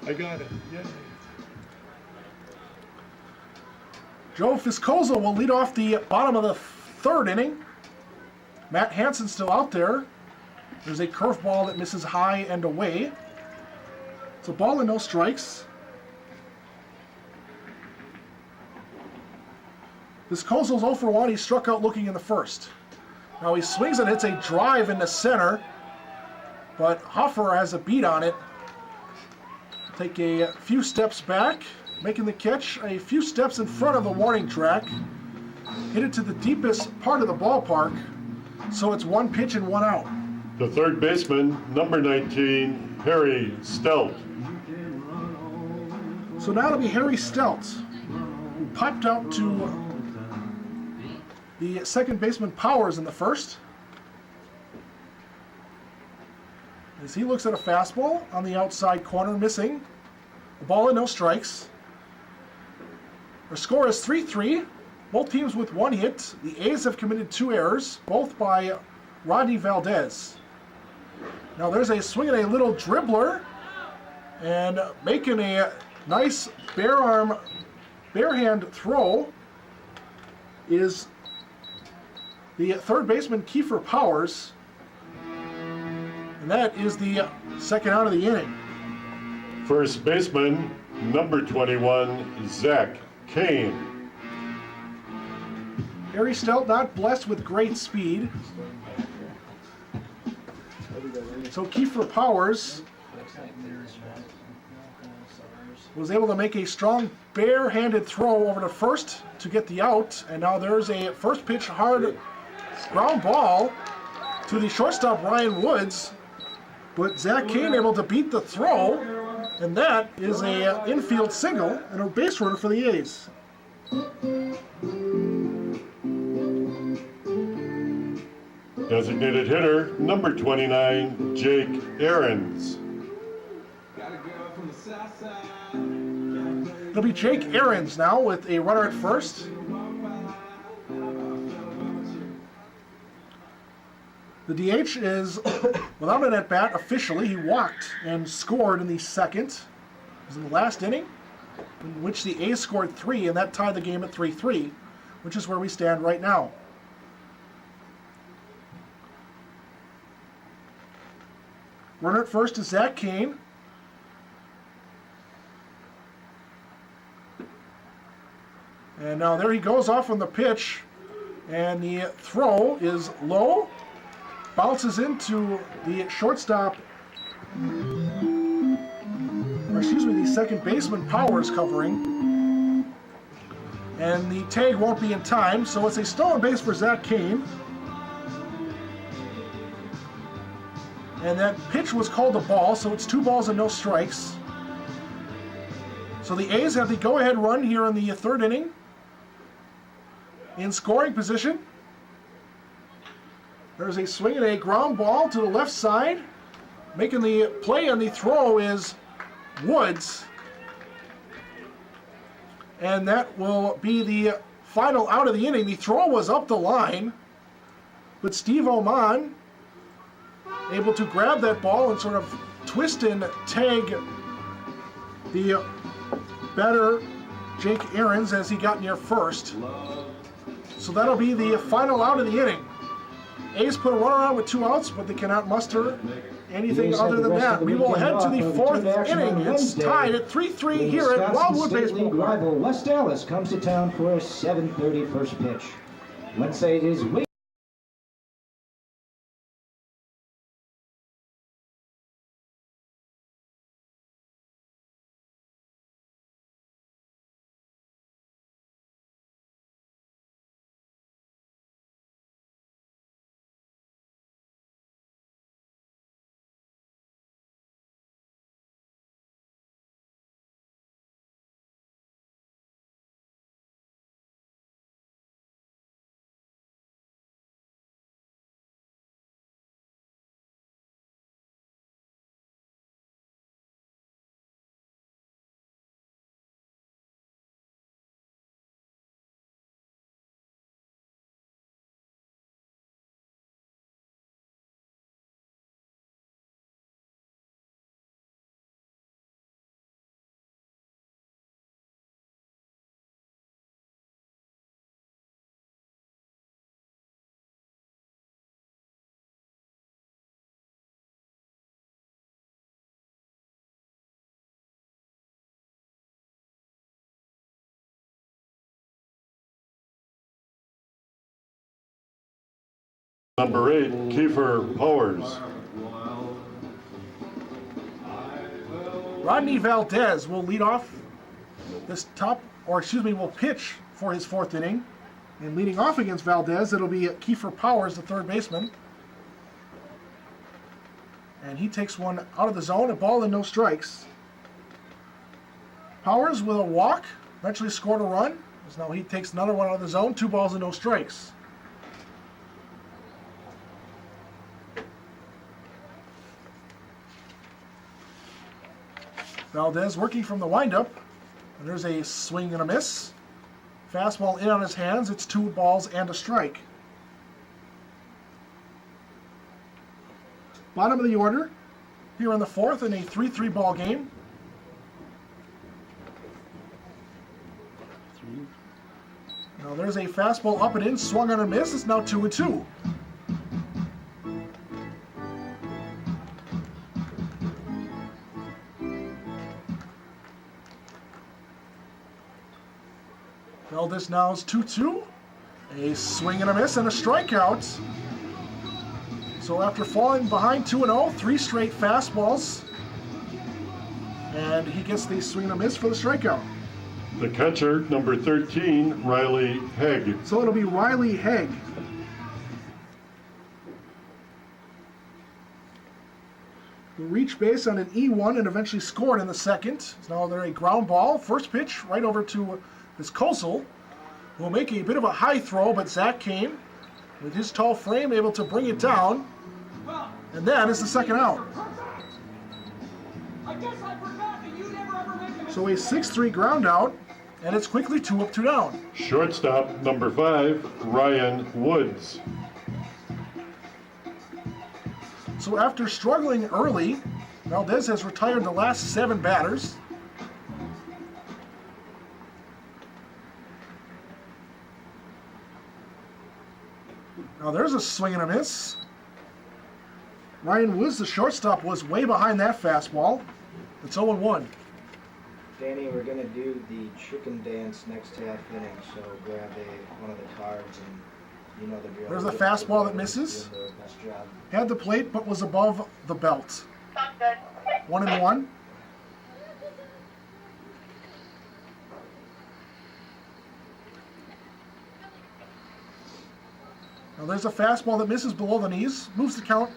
I got it. Yay. Joe Viscoso will lead off the bottom of the third inning. Matt Hansen still out there. There's a curveball that misses high and away. It's a ball and no strikes. Viscoso's 0 for 1. He struck out looking in the first. Now he swings and hits a drive into center, but Hoffer has a beat on it. Take a few steps back, making the catch a few steps in front of the warning track. Hit it to the deepest part of the ballpark, so it's 1 pitch and 1 out. The third baseman, number 19, Harry Stout. So now it'll be Harry Stout, who popped out to the second baseman Powers in the first. As he looks at a fastball on the outside corner, missing. A ball and no strikes. Our score is 3-3. Both teams with 1 hit. The A's have committed 2 errors, both by Rodney Valdez. Now there's a swing and a little dribbler, and making a nice bare hand throw is the third baseman, Kiefer Powers. And that is the second out of the inning. First baseman, number 21, Zach Kane. Harry Stout not blessed with great speed. So Kiefer Powers was able to make a strong bare-handed throw over to first to get the out. And now there's a first pitch hard ground ball to the shortstop, Ryan Woods. But Zach Kane able to beat the throw, and that is a infield single and a base runner for the A's. Designated hitter, number 29, Jake Aarons. It'll be Jake Aarons now with a runner at first. The DH is without an at-bat officially. He walked and scored in the second. It was in the last inning, in which the A's scored 3, and that tied the game at 3-3, which is where we stand right now. Runner at first is Zach Kane. And now there he goes off on the pitch, and the throw is low. Bounces into the shortstop, or excuse me, the second baseman, Powers, covering. And the tag won't be in time, so it's a stolen base for Zach Kane. And that pitch was called a ball, so it's 2 balls and no strikes. So the A's have the go-ahead run here in the third inning. In scoring position. There's a swing and a ground ball to the left side. Making the play on the throw is Woods. And that will be the final out of the inning. The throw was up the line, but Steve Oman able to grab that ball and sort of twist and tag the batter, Jake Aarons, as he got near first. So that'll be the final out of the inning. A's put a runner on with 2 outs, but they cannot muster anything other than that. We will head to the 4th inning. It's tied at 3-3 here at Wildwood Baseball Park. Rival West Dallas comes to town for a 7:30 first pitch. Wednesday is Number 8, Kiefer Powers. Rodney Valdez will lead off this will pitch for his 4th inning. And leading off against Valdez, it'll be Kiefer Powers, the third baseman. And he takes one out of the zone, a ball and no strikes. Powers with a walk, eventually scored a run. So now he takes another one out of the zone, 2 balls and no strikes. Valdez working from the windup, and there's a swing and a miss. Fastball in on his hands, it's 2 balls and a strike. Bottom of the order, here in the 4th in a 3-3 ball game. Now Now there's a fastball up and in, swung on a miss. It's now 2-2. Valdez now is 2-2. A swing and a miss and a strikeout. So after falling behind 2-0, 3 straight fastballs. And he gets the swing and a miss for the strikeout. The catcher, number 13, Riley Haig. So it'll be Riley Haig. Who reached base on an E1 and eventually scored in the second. So now they're a ground ball. First pitch right over to this Kosel, who will make a bit of a high throw, but Zach Kane, with his tall frame, able to bring it down. And that is the second out. So a 6-3 ground out, and it's quickly 2 up, 2 down. Shortstop, number 5, Ryan Woods. So after struggling early, Valdez has retired the last 7 batters. Now there's a swing and a miss. Ryan Woods, the shortstop, was way behind that fastball. It's 0-1. Danny, we're gonna do the chicken dance next half inning, so grab one of the cards and you know the drill. There's the fastball that misses. You're the best job. Had the plate, but was above the belt. 1-1. Now there's a fastball that misses below the knees, moves the count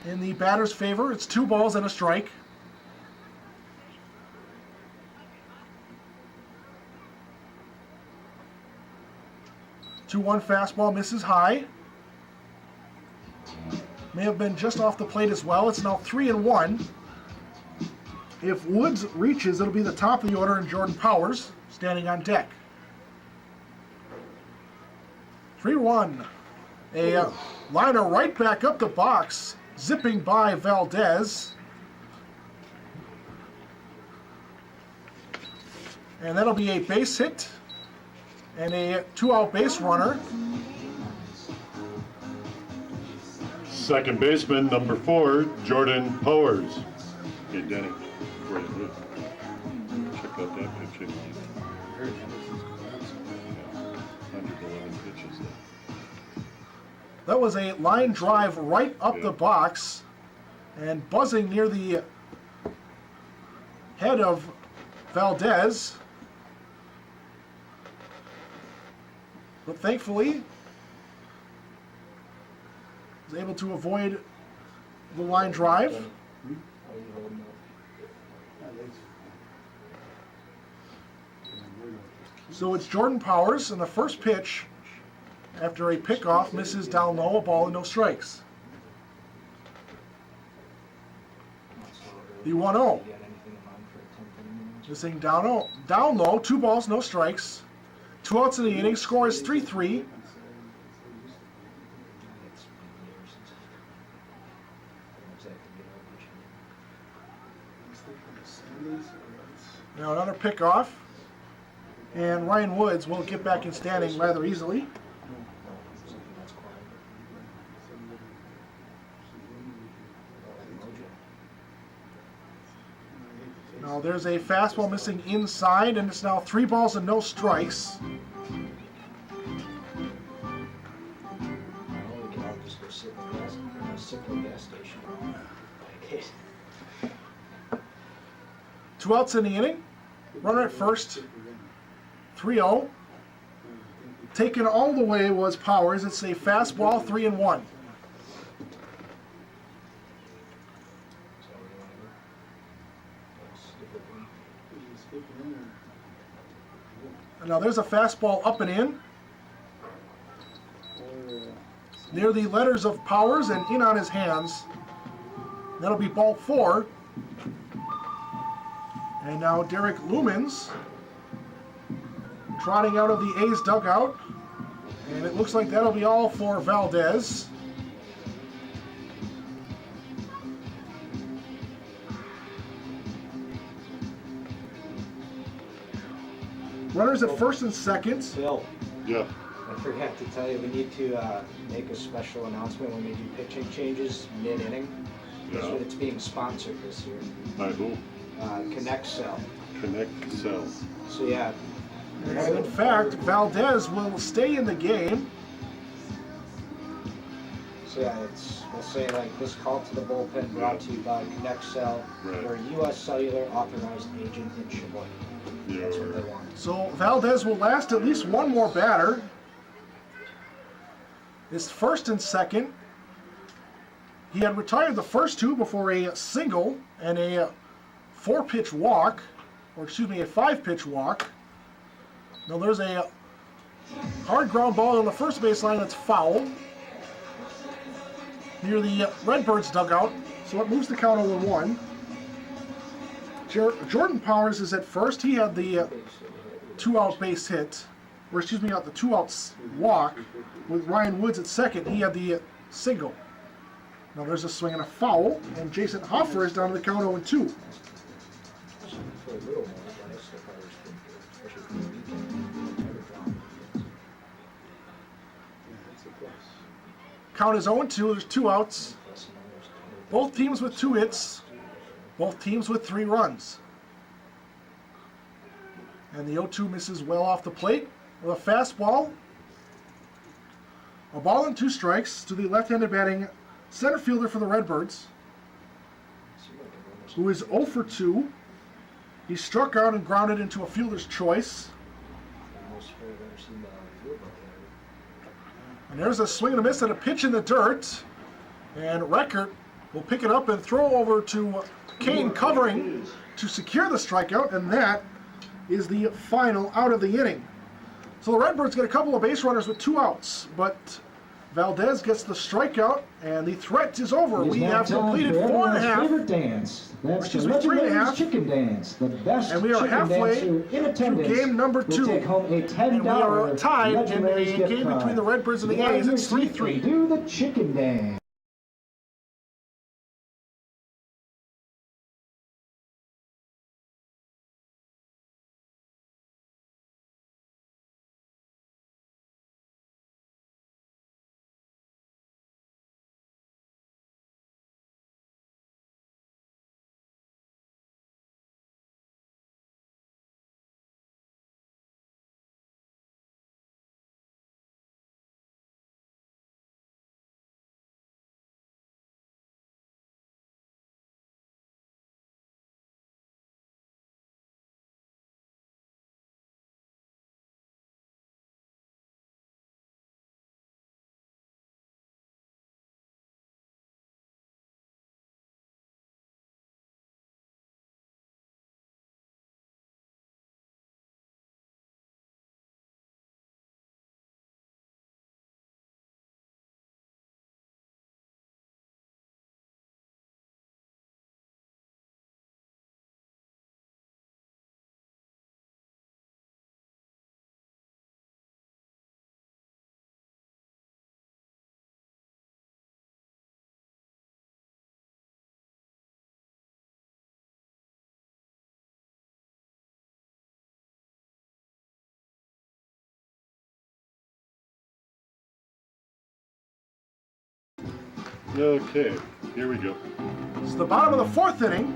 in the batter's favor. It's 2 balls and a strike. Two-one fastball misses high. May have been just off the plate as well. It's now 3-1. If Woods reaches, it'll be the top of the order and Jordan Powers standing on deck. 3-1. A liner right back up the box, zipping by Valdez. And that'll be a base hit and a 2-out base runner. Second baseman, number 4, Jordan Powers. Hey, Denny, where is it? Check out that pitch. 111 pitches there. That was a line drive right up the box and buzzing near the head of Valdez. But thankfully, was able to avoid the line drive. So it's Jordan Powers, and the first pitch, after a pickoff, misses down low, a ball and no strikes. The 1-0. Missing down low, 2 balls, no strikes. 2 outs in the inning, score is 3-3. Now another pickoff, and Ryan Woods will get back in standing rather easily. Now there's a fastball missing inside, and it's now 3 balls and no strikes. We can all just go sit in the gas station. 2 outs in the inning. Runner at first. 3-0. Taken all the way was Powers. It's a fastball, 3-1. Now there's a fastball up and in. Near the letters of Powers and in on his hands. That'll be ball 4. And now Derek Lumens trotting out of the A's dugout. And it looks like that'll be all for Valdez. Runners at first and second. Bill, Yeah. I forgot to tell you, we need to make a special announcement when we do pitching changes mid-inning. Yeah. So it's being sponsored this year. By who? Connect Cell. Connect Cell. So yeah. And in fact, Valdez will stay in the game. So yeah, we'll say like this call to the bullpen brought to you by Connect Cell. Right. They're a U.S. Cellular authorized agent in Sheboygan. That's what they Yeah. want. So Valdez will last at least one more batter. His first and second. He had retired the first two before a single and a 4-pitch walk, or excuse me, a 5-pitch walk. Now there's a hard ground ball on the first baseline that's foul near the Redbirds dugout, so it moves the count 0-1. Jordan Powers is at first. He had the 2-out base hit, or excuse me, not the 2-outs walk with Ryan Woods at second. He had the single. Now there's a swing and a foul, and Jason Hoffer is down to the count 0-2. For a little more, guys, so far it's been good, especially for the weekend. Count is 0-2. There's 2 outs. Both teams with 2 hits. Both teams with 3 runs. And the 0-2 misses well off the plate with a fastball. A ball and 2 strikes to the left-handed batting center fielder for the Redbirds, who is 0 for 2. He struck out and grounded into a fielder's choice. And there's a swing and a miss and a pitch in the dirt. And Reckert will pick it up and throw over to Kane covering to secure the strikeout, and that is the final out of the inning. So the Redbirds get a couple of base runners with 2 outs, but Valdez gets the strikeout, and the threat is over. We have completed 4 and a half. Favorite dance. That's Excuse the me, 3 and a legendary half. chicken dance. The best And we are chicken halfway dancer in through attendance game number 2. will take home a $10 And we are tied in a legendary gift game card. between the Redbirds and the Get out of A's. your It's seat 3-3. and do the chicken dance. Okay, here we go. It's the bottom of the 4th inning.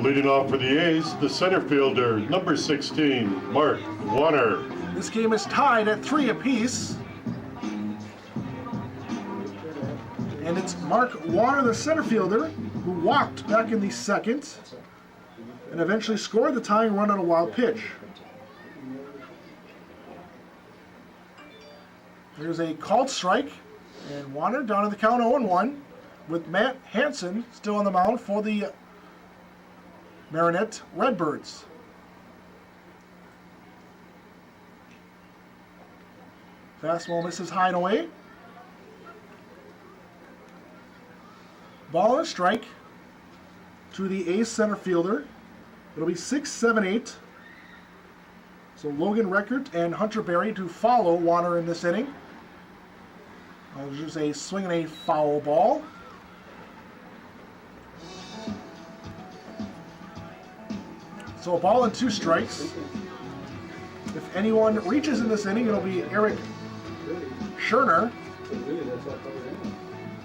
Leading off for the A's, the center fielder, number 16, Mark Warner. This game is tied at 3 apiece. And it's Mark Warner, the center fielder, who walked back in the 2nd and eventually scored the tying run on a wild pitch. There's a called strike, and Warner down to the count 0-1 with Matt Hansen still on the mound for the Marinette Redbirds. Fastball misses high and away. Ball and a strike to the A's center fielder. It'll be 6, 7, 8. So Logan Reckert and Hunter Berry to follow Warner in this inning. There's a swing and a foul ball. So a ball and 2 strikes. If anyone reaches in this inning, it'll be Eric Scherner,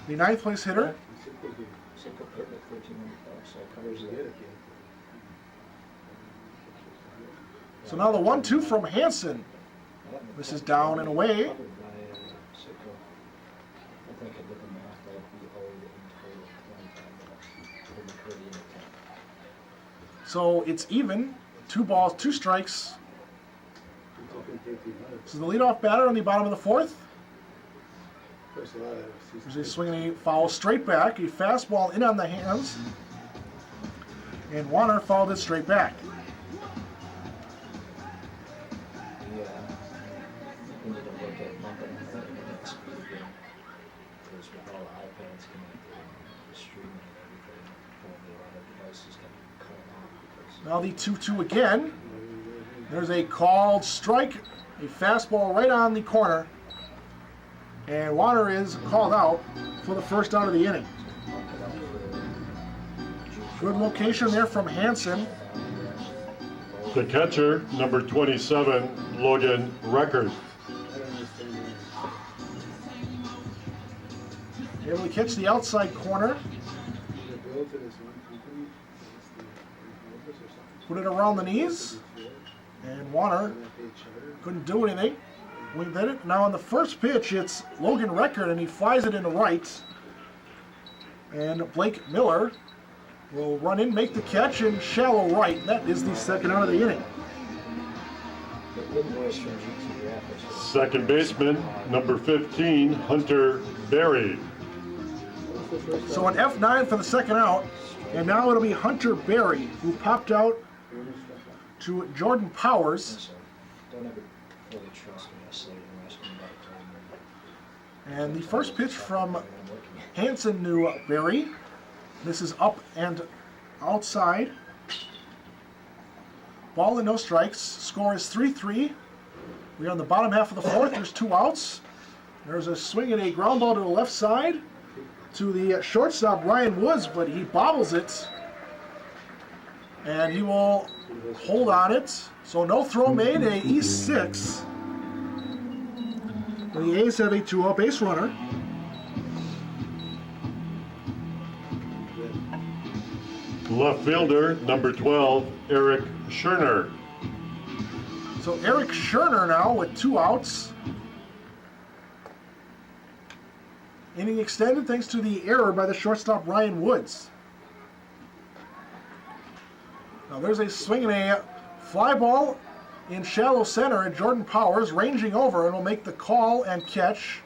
the 9th place hitter. So now the 1-2 from Hansen. This is down and away. So it's even. 2 balls, 2 strikes. This is the leadoff batter on the bottom of the 4th. There's a swinging a foul straight back, a fastball in on the hands, and Warner fouled it straight back. Now the 2-2 again. There's a called strike, a fastball right on the corner, and Warner is called out for the first out of the inning. Good location there from Hansen. The catcher, number 27, Logan Record. Able to catch the outside corner. Put it around the knees, and Warner couldn't do anything. We did it. Now on the first pitch, it's Logan Record, and he flies it into right. And Blake Miller will run in, make the catch in shallow right. That is the second out of the inning. Second baseman, number 15, Hunter Berry. So an F9 for the second out, and now it'll be Hunter Berry, who popped out to Jordan Powers. And the first pitch from Hansen to Berry. This is up and outside. Ball and no strikes. Score is 3-3. We're on the bottom half of the 4th. There's 2 outs. There's a swing and a ground ball to the left side to the shortstop, Ryan Woods, but he bobbles it. And he will hold on it. So no throw made, a E6. And the A's have a 2-out base runner. Left fielder, number 12, Eric Scherner. So Eric Scherner now with 2 outs. Inning extended thanks to the error by the shortstop Ryan Woods. Now there's a swing and a fly ball in shallow center, and Jordan Powers ranging over and will make the call and catch.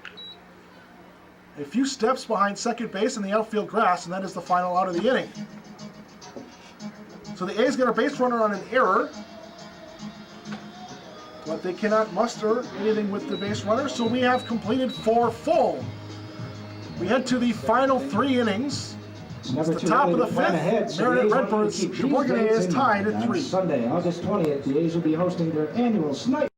A few steps behind second base in the outfield grass, and that is the final out of the inning. So the A's get a base runner on an error, but they cannot muster anything with the base runner, so we have completed 4 full. We head to the final 3 innings. It's the top of the 5th. Marinette Redbirds, Sheboygan is tied at 3. Sunday, August 20th, the A's will be hosting their annual Snipe.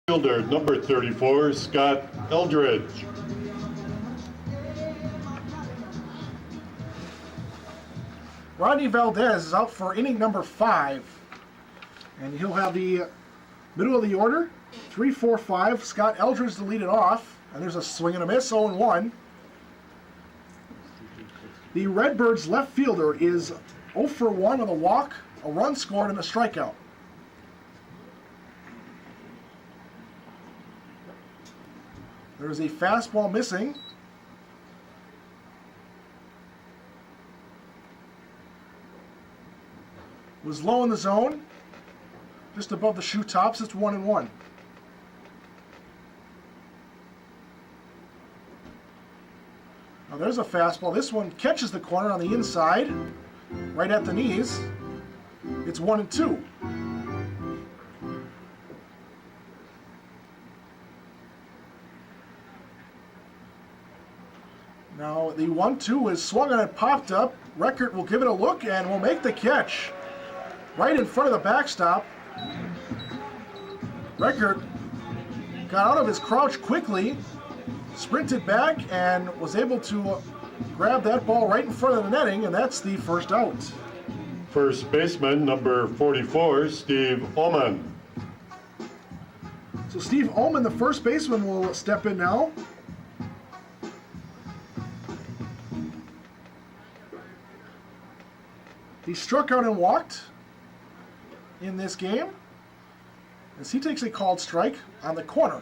Fielder, number 34, Scott Eldridge. Rodney Valdez is out for inning number 5. And he'll have the middle of the order. 3, 4, 5. Scott Eldridge to lead it off. And there's a swing and a miss, 0-1. The Redbirds left fielder is 0 for 1 on the walk, a run scored, and a strikeout. There's a fastball missing. Was low in the zone, just above the shoe tops. It's 1-1. Now there's a fastball. This one catches the corner on the inside, right at the knees. It's 1-2. Now the 1-2 is swung on and popped up. Record will give it a look and will make the catch. Right in front of the backstop. Record got out of his crouch quickly, sprinted back, and was able to grab that ball right in front of the netting, and that's the first out. First baseman, number 44, Steve Ullman. So Steve Ullman, the first baseman, will step in now. He struck out and walked in this game as he takes a called strike on the corner.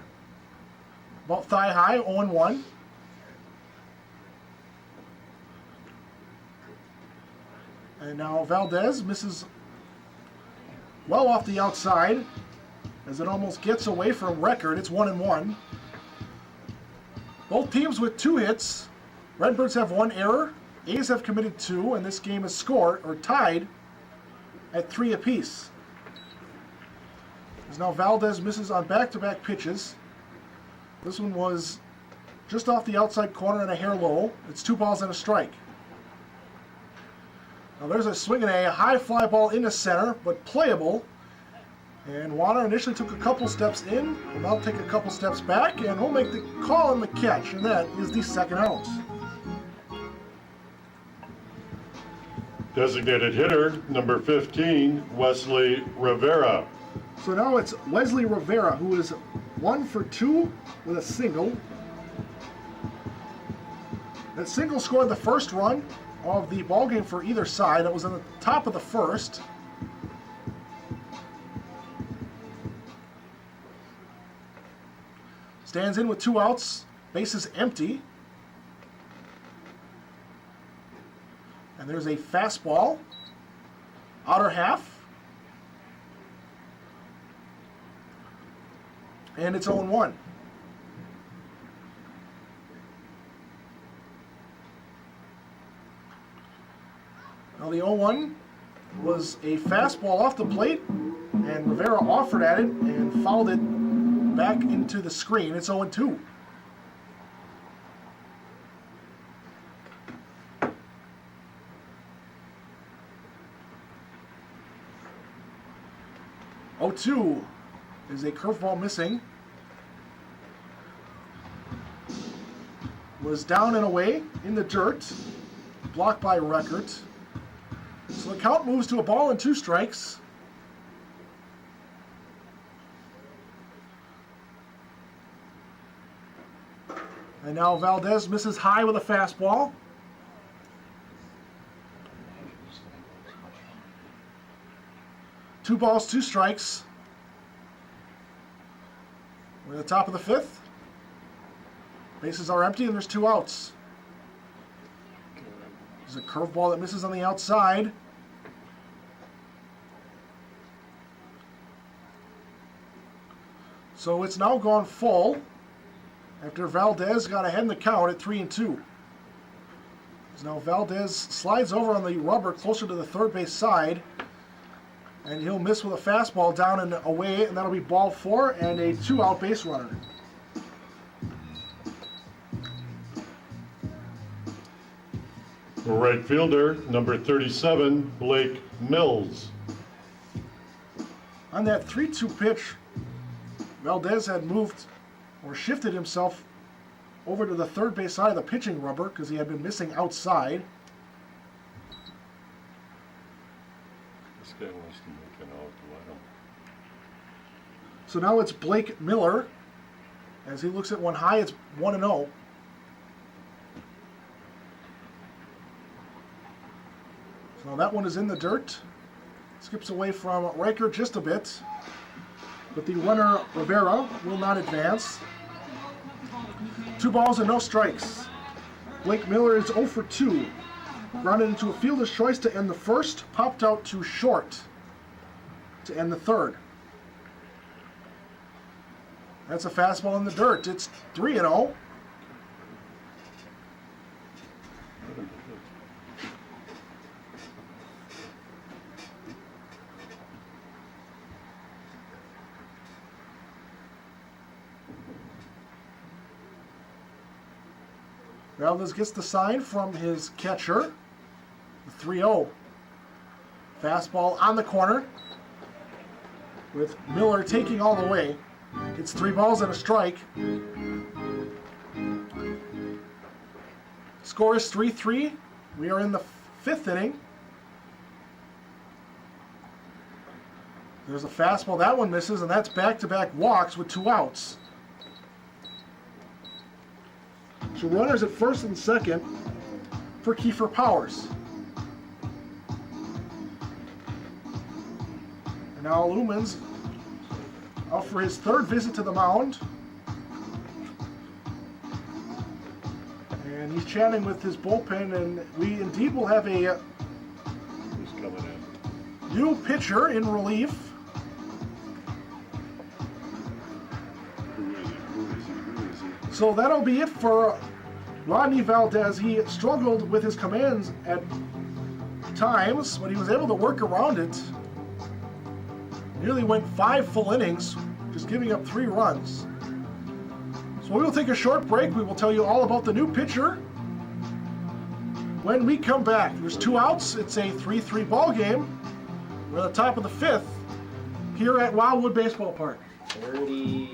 About thigh high, 0-1. And now Valdez misses well off the outside as it almost gets away from Record. It's 1-1. Both teams with 2 hits. Redbirds have 1 error. A's have committed 2, and this game is scored or tied at 3 apiece. As now Valdez misses on back-to-back pitches. This one was just off the outside corner and a hair low. It's 2 balls and a strike. Now there's a swing and a high fly ball into center, but playable. And Warner initially took a couple steps in, will now take a couple steps back, and we'll make the call on the catch, and that is the second out. Designated hitter, number 15, Wesley Rivera. So now it's Wesley Rivera, who is 1 for 2 with a single. That single scored the first run of the ballgame for either side. That was on the top of the first. Stands in with 2 outs, bases empty. And there's a fastball, outer half. And it's 0-1. Now the 0-1 was a fastball off the plate, and Rivera offered at it and fouled it back into the screen. It's 0-2. Oh-2 is a curveball missing. Was down and away in the dirt, blocked by Record. So the count moves to a ball and 2 strikes. And now Valdez misses high with a fastball. Two balls, 2 strikes. We're at the top of the 5th. Bases are empty and there's 2 outs. There's a curveball that misses on the outside. So it's now gone full after Valdez got ahead in the count at 3-2. So now Valdez slides over on the rubber closer to the third base side, and he'll miss with a fastball down and away, and that'll be ball 4 and a 2-out base runner. Right fielder, number 37, Blake Mills. On that 3-2 pitch, Valdez had moved or shifted himself over to the third base side of the pitching rubber because he had been missing outside. This guy wants to make an out. Let him. So now it's Blake Miller. As he looks at one high, it's 1-0. So that one is in the dirt. Skips away from Riker just a bit. But the runner, Rivera, will not advance. 2 balls and no strikes. Blake Miller is 0 for 2. Grounded into a fielder's choice to end the first. Popped out to short to end the third. That's a fastball in the dirt. It's 3-0. Valdez gets the sign from his catcher. 3-0. Fastball on the corner with Miller taking all the way. It's 3 balls and a strike. Score is 3-3. We are in the 5th inning. There's a fastball. That one misses, and that's back-to-back walks with 2 outs. So runners at first and second for Kiefer Powers. And now Lumens out for his 3rd visit to the mound. And he's chatting with his bullpen, and we indeed will have a Who's coming in? new pitcher in relief. Who is he? Who is he? Who is he? So that'll be it for Rodney Valdez. He struggled with his commands at times, but he was able to work around it. Nearly went 5 full innings, just giving up 3 runs. So we will take a short break. We will tell you all about the new pitcher when we come back. There's 2 outs. It's a 3-3 ball game. We're at the top of the 5th here at Wildwood Baseball Park. 30.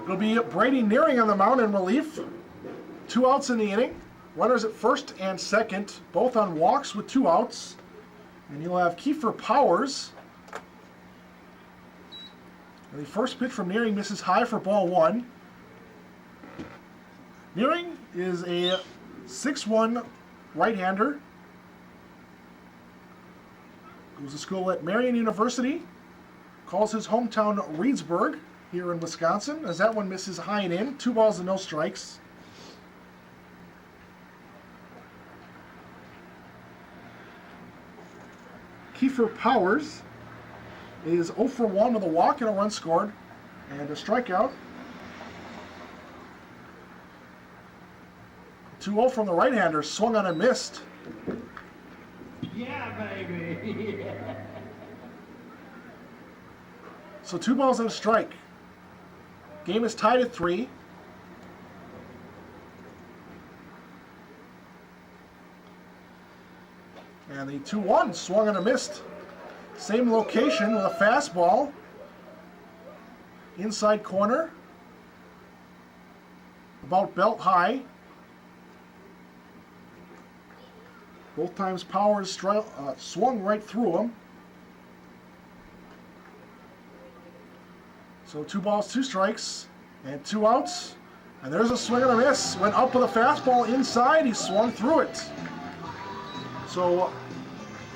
It'll be Brady Nearing on the mound in relief. 2 outs in the inning. Runners at first and second, both on walks with 2 outs. And you'll have Kiefer Powers. And the first pitch from Nearing misses high for ball 1. Nearing is a 6'1" right-hander. Goes to school at Marion University. Calls his hometown Reedsburg here in Wisconsin, as that one misses high and in. 2 balls and no strikes. Kiefer Powers is 0 for 1 with a walk and a run scored and a strikeout. 2-0 from the right-hander, swung on and missed. Yeah, baby. So 2 balls and a strike. Game is tied at 3. And the 2-1 swung and a missed. Same location with a fastball. Inside corner. About belt high. Both times Powers swung right through him. So 2 balls, 2 strikes, and 2 outs. And there's a swing and a miss. Went up with a fastball inside. He swung through it. So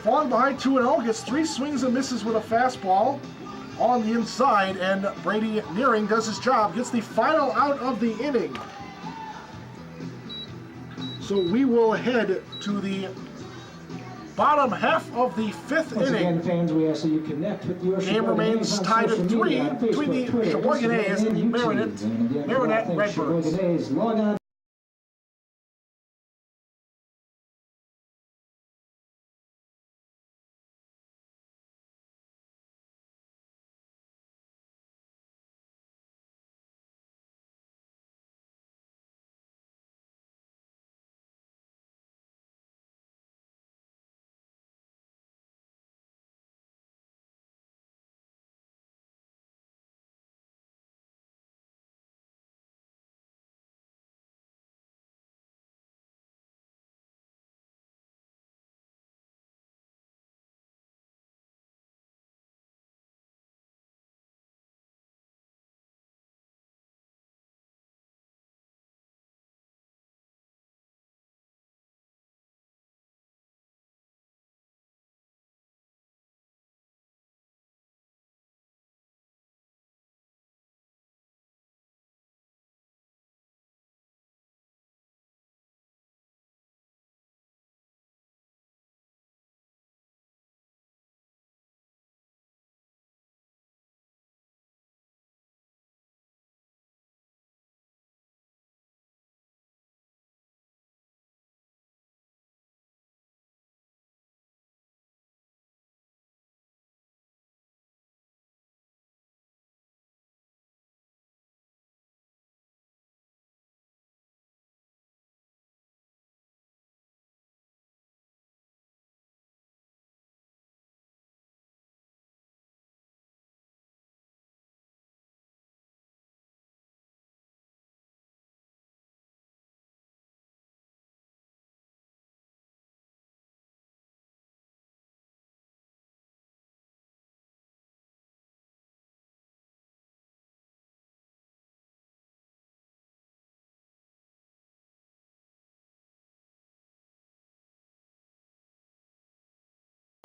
falling behind 2-0, gets 3 swings and misses with a fastball on the inside. And Brady Nearing does his job, gets the final out of the inning. So we will head to the bottom half of the 5th Once inning. again, fans, we ask that you connect with your Game Sheboygan remains A's on tied at social 3 media, on between Facebook, the Twitter, Sheboygan Instagram, A's and the YouTube. Marinette And again, we all Redbirds. thank Sheboygan A's. Log on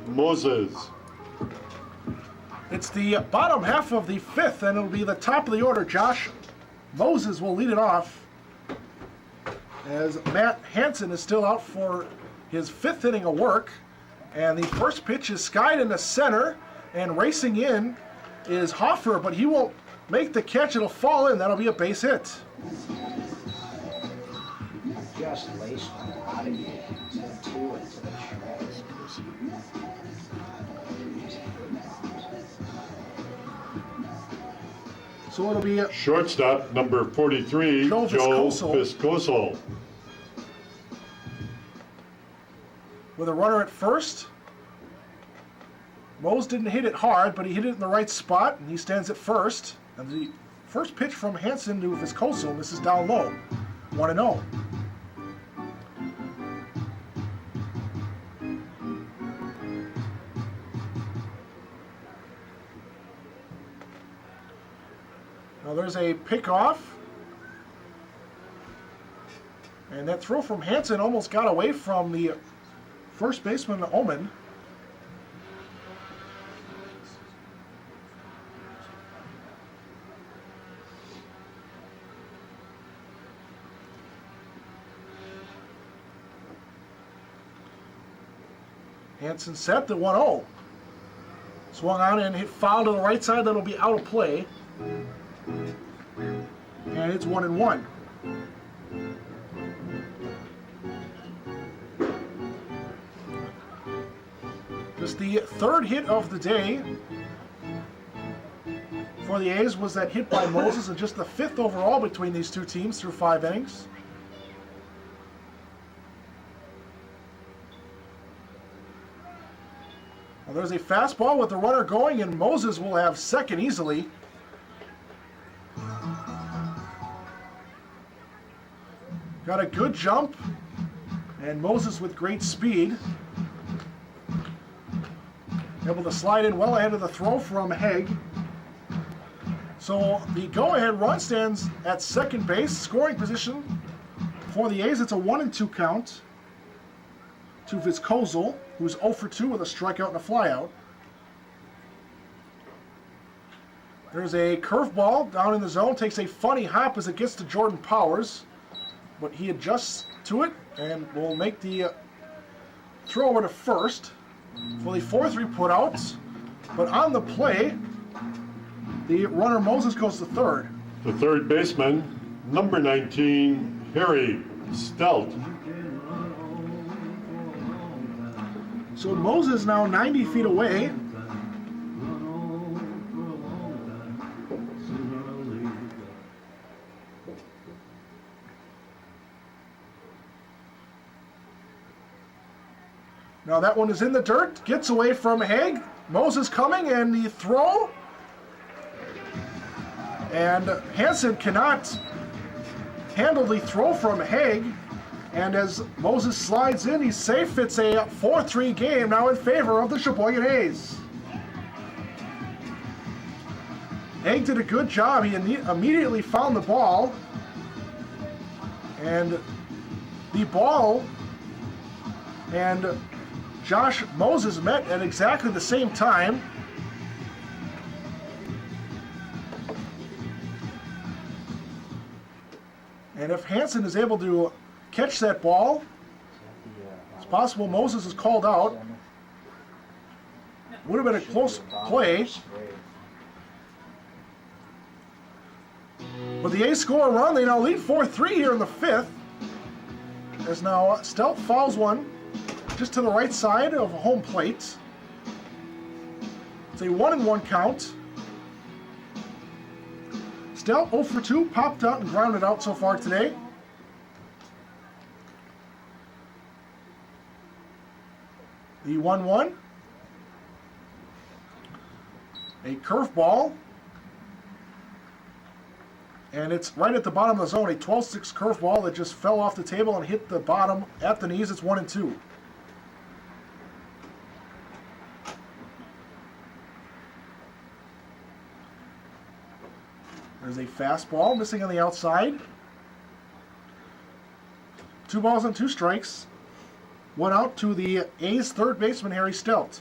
Moses. It's the bottom half of the 5th, and it'll be the top of the order. Josh Moses will lead it off, as Matt Hansen is still out for his 5th inning of work. And the first pitch is skied into center, and racing in is Hoffer, but he won't make the catch. It'll fall in. That'll be a base hit. Just laced one out of here. 2 into the trash. So it'll be Shortstop, number 43, Joe Joe Viscoso. Viscoso. with a runner at first. Mose didn't hit it hard, but he hit it in the right spot, and he stands at first. And the first pitch from Hansen to Viscoso misses down low. 1-0. Now there's a pickoff. And that throw from Hansen almost got away from the first baseman, Omen. Hansen set the 1-0. Swung on and hit foul to the right side. That'll be out of play. And it's 1-1. was the third hit of the day for the A's, was that hit by Moses, and just the fifth overall between these two teams through 5 innings. Well, there's a fastball with the runner going, and Moses will have second easily. Got a good jump, and Moses with great speed. Able to slide in well ahead of the throw from Haig. So the go-ahead run stands at second base, scoring position for the A's. It's a 1-2 count to Vizkozel, who's 0 for 2 with a strikeout and a flyout. There's a curveball down in the zone, takes a funny hop as it gets to Jordan Powers, but he adjusts to it and will make the throw over to first for the 4-3 put-outs. But on the play, the runner Moses goes to third. The third baseman, number 19, Harry Stelt. So Moses now 90 feet away. Now that one is in the dirt, gets away from Haig. Moses coming, and the throw. And Hansen cannot handle the throw from Haig. And as Moses slides in, he's safe. It's a 4-3 game now in favor of the Sheboygan A's. Haig did a good job. He immediately found the ball. And the ball and Josh Moses met at exactly the same time. And if Hansen is able to catch that ball, it's possible Moses is called out. Would have been a close play. But the A's score a run. They now lead 4-3 here in the fifth. As now Stelt fouls one just to the right side of home plate. It's a 1-1 count. Stelt 0 for 2, popped out and grounded out so far today. The 1-1. A curveball. And it's right at the bottom of the zone, a 12-6 curveball that just fell off the table and hit the bottom at the knees. It's 1-2. There's a fastball missing on the outside. 2 balls and 2 strikes. 1 out to the A's third baseman, Harry Stelt.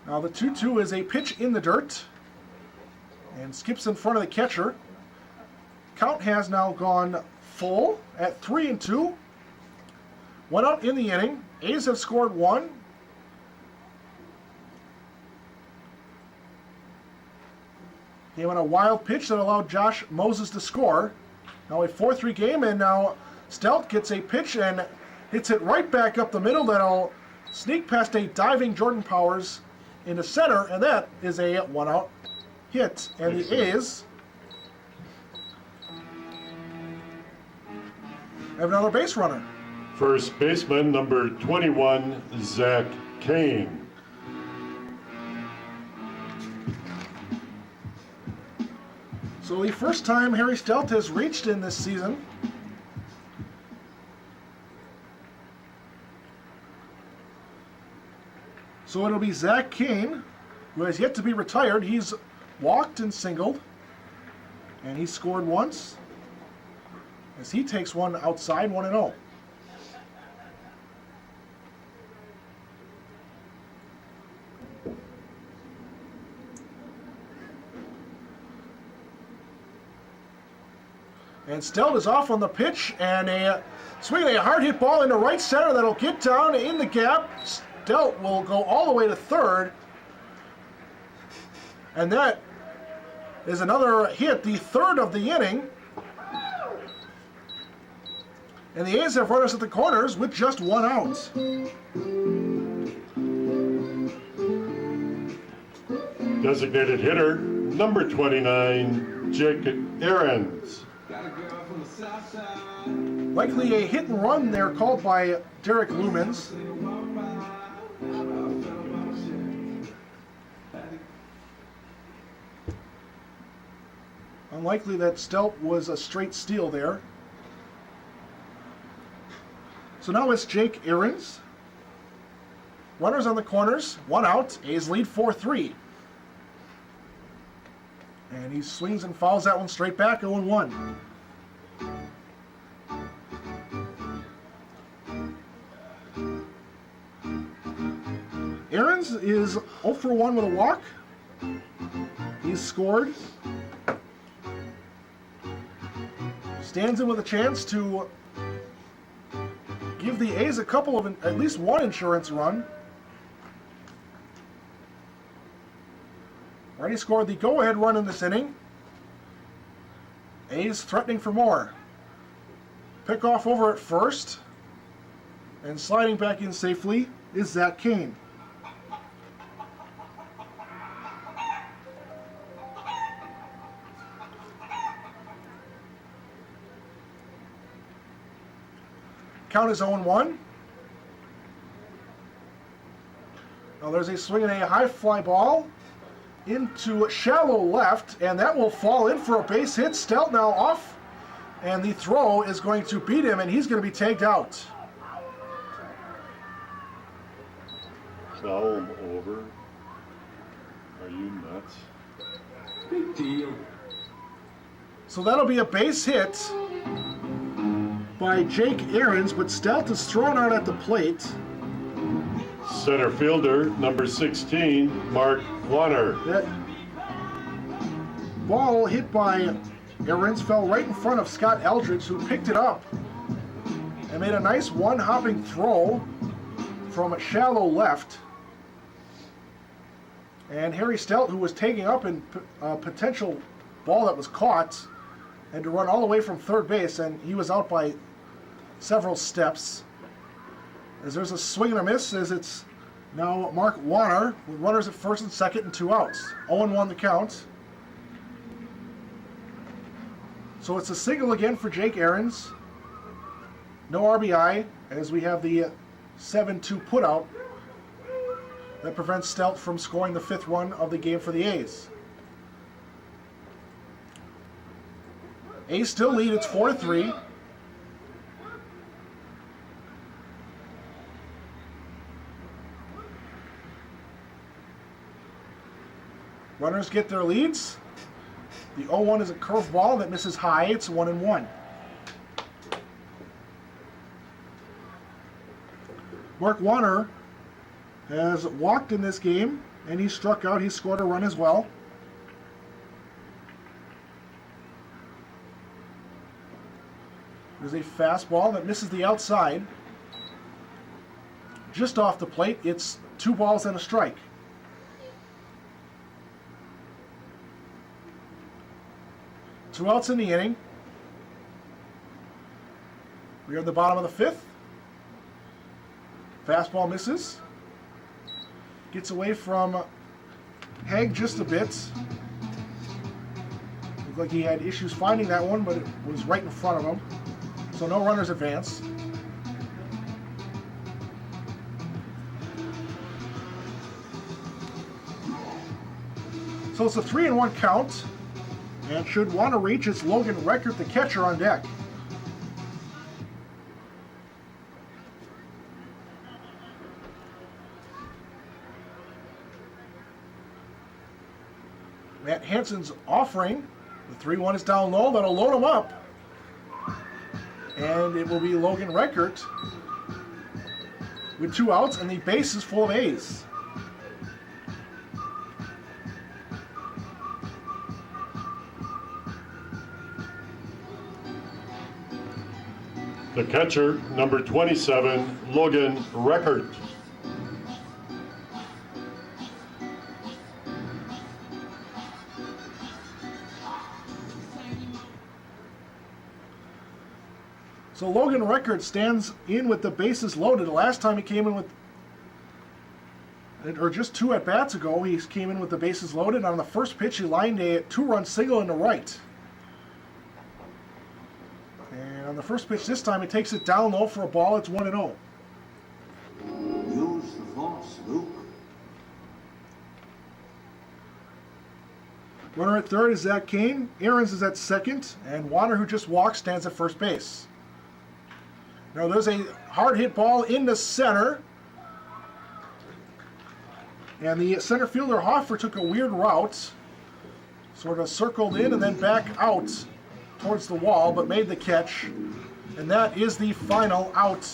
Now the 2-2 is a pitch in the dirt and skips in front of the catcher. Count has now gone full at 3-2. 1 out in the inning. A's have scored 1. Came on a wild pitch that allowed Josh Moses to score. Now a 4-3 game, and now Stelt gets a pitch and hits it right back up the middle. That'll sneak past a diving Jordan Powers into center, and that is a 1-out hit. And the A's have another base runner. First baseman, number 21, Zach Kane. So the first time Harry Stelt has reached in this season. So it'll be Zach Kane, who has yet to be retired. He's walked and singled, and he's scored once as he takes one outside, 1-0. And Stelt is off on the pitch, and swinging a hard hit ball into right center that'll get down in the gap. Stelt will go all the way to third, and that is another hit, the third of the inning. And the A's have runners at the corners with just one out. Designated hitter, number 29, Jake Ahrens. Likely a hit and run there called by Derek Lumens. Unlikely that Stelp was a straight steal there. So now it's Jake Ahrens. Runners on the corners, one out. A's lead 4-3. And he swings and fouls that one straight back, 0-1. Ahrens is 0 for 1 with a walk. He's scored. Stands in with a chance to give the A's a couple of, at least one insurance run. Already scored the go-ahead run in this inning. A's threatening for more. Pickoff over at first. And sliding back in safely is Zach Kane. Count is 0-1. Now there's a swing and a high fly ball into shallow left, and that will fall in for a base hit. Stelp now off, and the throw is going to beat him, and he's going to be tagged out. Plow him over. Are you nuts? Big deal. So that'll be a base hit by Jake Ahrens, but Stelp is thrown out at the plate. Center fielder, number 16, Mark Warner. That ball hit by Ahrens fell right in front of Scott Eldridge, who picked it up and made a nice one-hopping throw from shallow left. And Harry Stelp, who was taking up a potential ball that was caught, had to run all the way from third base, and he was out by several steps. As there's a swing and a miss, as it's now Mark Warner with runners at first and second and 2 outs. 0-1 the count. So it's a single again for Jake Ahrens. No RBI, as we have the 7-2 putout that prevents Stelp from scoring the 5th run of the game for the A's. A's still lead, it's 4-3. Runners get their leads. The 0-1 is a curveball that misses high. It's 1-1. Mark Warner has walked in this game, and he struck out. He scored a run as well. There's a fastball that misses the outside. Just off the plate, it's 2 balls and a strike. Two outs in the inning. We are at the bottom of the 5th. Fastball misses. Gets away from Haig just a bit. Looked like he had issues finding that one, but it was right in front of him. So no runners advance. So it's a 3-1 count. And should want to reach, it's Logan Reckert, the catcher, on deck. Matt Hansen's offering. The 3-1 is down low. That'll load him up. And it will be Logan Reckert with 2 outs, and the base is full of A's. The catcher, number 27, Logan Reckert. So Logan Record stands in with the bases loaded. The last time he came in with, or just 2 at-bats ago, he came in with the bases loaded. On the first pitch, he lined a 2-run single into right. And on the first pitch this time, he takes it down low for a ball. It's 1-0. Use the force, Luke. Runner at third is Zach Kane. Aarons is at second. And Warner, who just walked, stands at first base. Now there's a hard hit ball into center. And the center fielder Hoffer took a weird route. Sort of circled in and then back out towards the wall, but made the catch. And that is the final out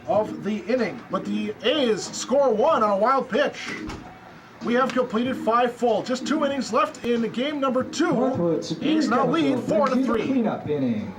of the inning. But the A's score 1 on a wild pitch. We have completed 5 full. Just 2 innings left in game number 2. Northwood Superior A's now lead Chemical brings you the 4-3. cleanup inning.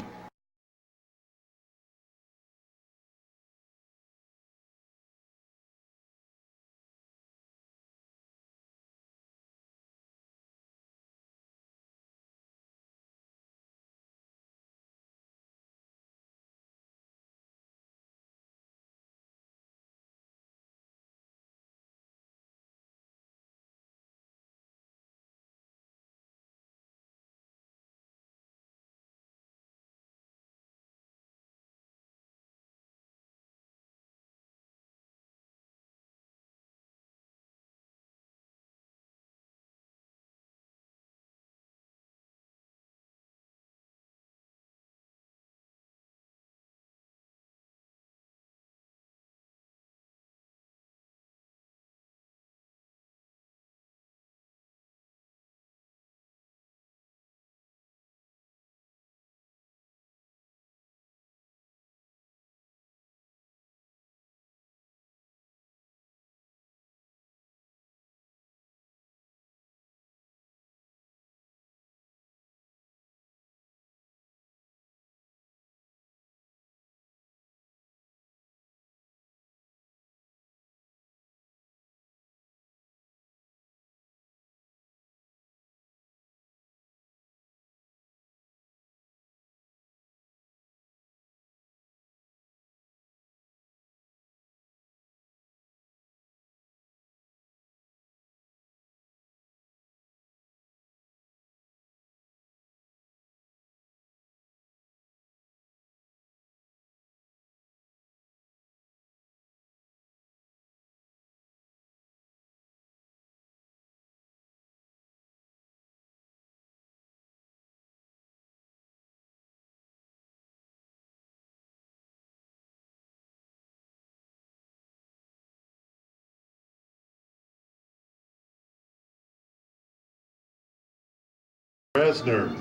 Rasner.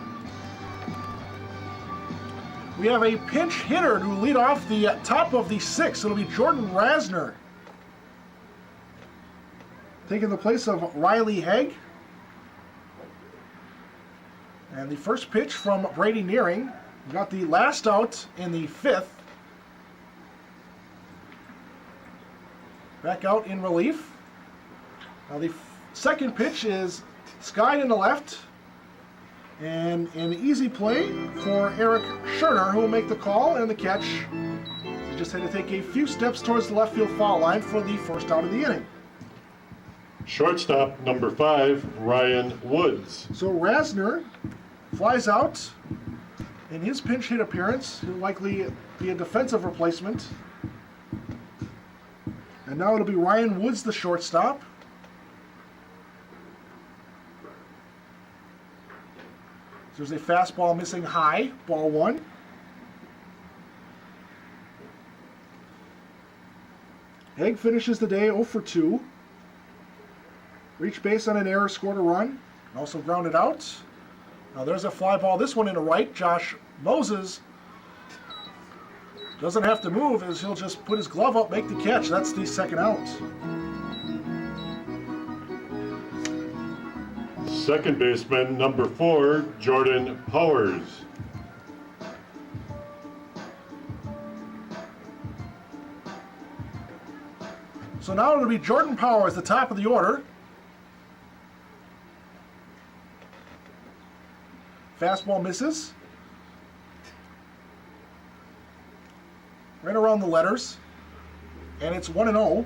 We have a pinch hitter to lead off the top of the 6th. It'll be Jordan Rasner, taking the place of Riley Haig. And the first pitch from Brady Nearing. We got the last out in the 5th. Back out in relief. Now the second pitch is skied in the left. And an easy play for Eric Scherner, who will make the call and the catch. He just had to take a few steps towards the left field foul line for the first out of the inning. Shortstop number 5, Ryan Woods. So Rasner flies out in his pinch hit appearance. He'll likely be a defensive replacement. And now it'll be Ryan Woods, the shortstop. There's a fastball missing high, ball 1. Haig finishes the day 0 for 2. Reached base on an error, scored a run. Also grounded out. Now there's a fly ball, this one into right. Josh Moses doesn't have to move, as he'll just put his glove up, make the catch. That's the second out. Second baseman number 4, Jordan Powers. So now it'll be Jordan Powers, the top of the order. Fastball misses. right around the letters. And it's 1-0.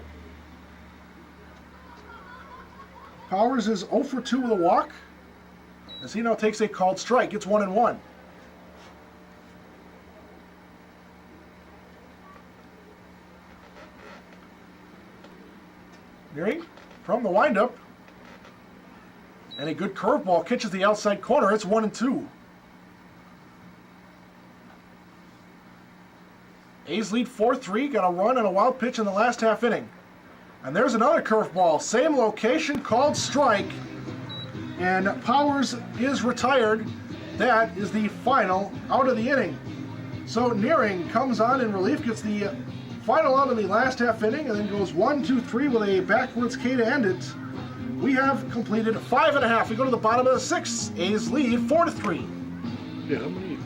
Powers is 0 for 2 with a walk, as he now takes a called strike. It's 1-1. Nearing from the windup. And a good curveball catches the outside corner. It's 1-2. A's lead 4-3. Got a run and a wild pitch in the last half inning. And there's another curveball. Same location, called strike. And Powers is retired. That is the final out of the inning. So Nearing comes on in relief, gets the final out of the last half inning, and then goes 1-2-3 with a backwards K to end it. We have completed 5.5. We go to the bottom of the 6th. A's lead 4-3. Yeah, how many?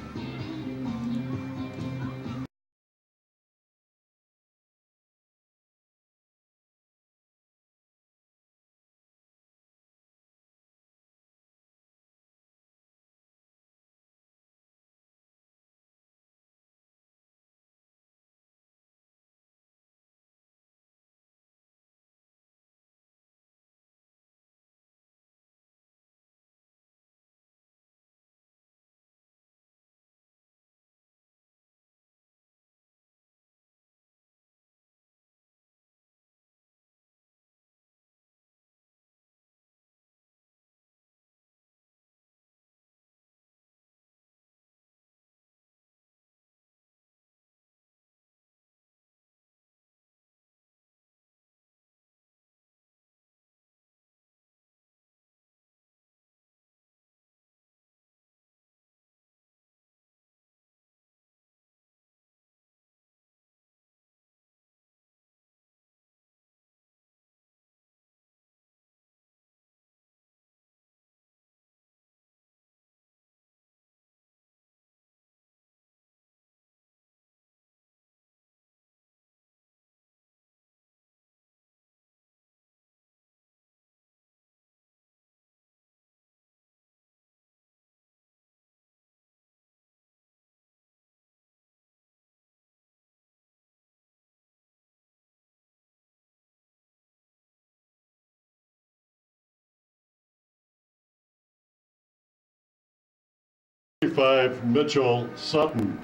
Mitchell Sutton.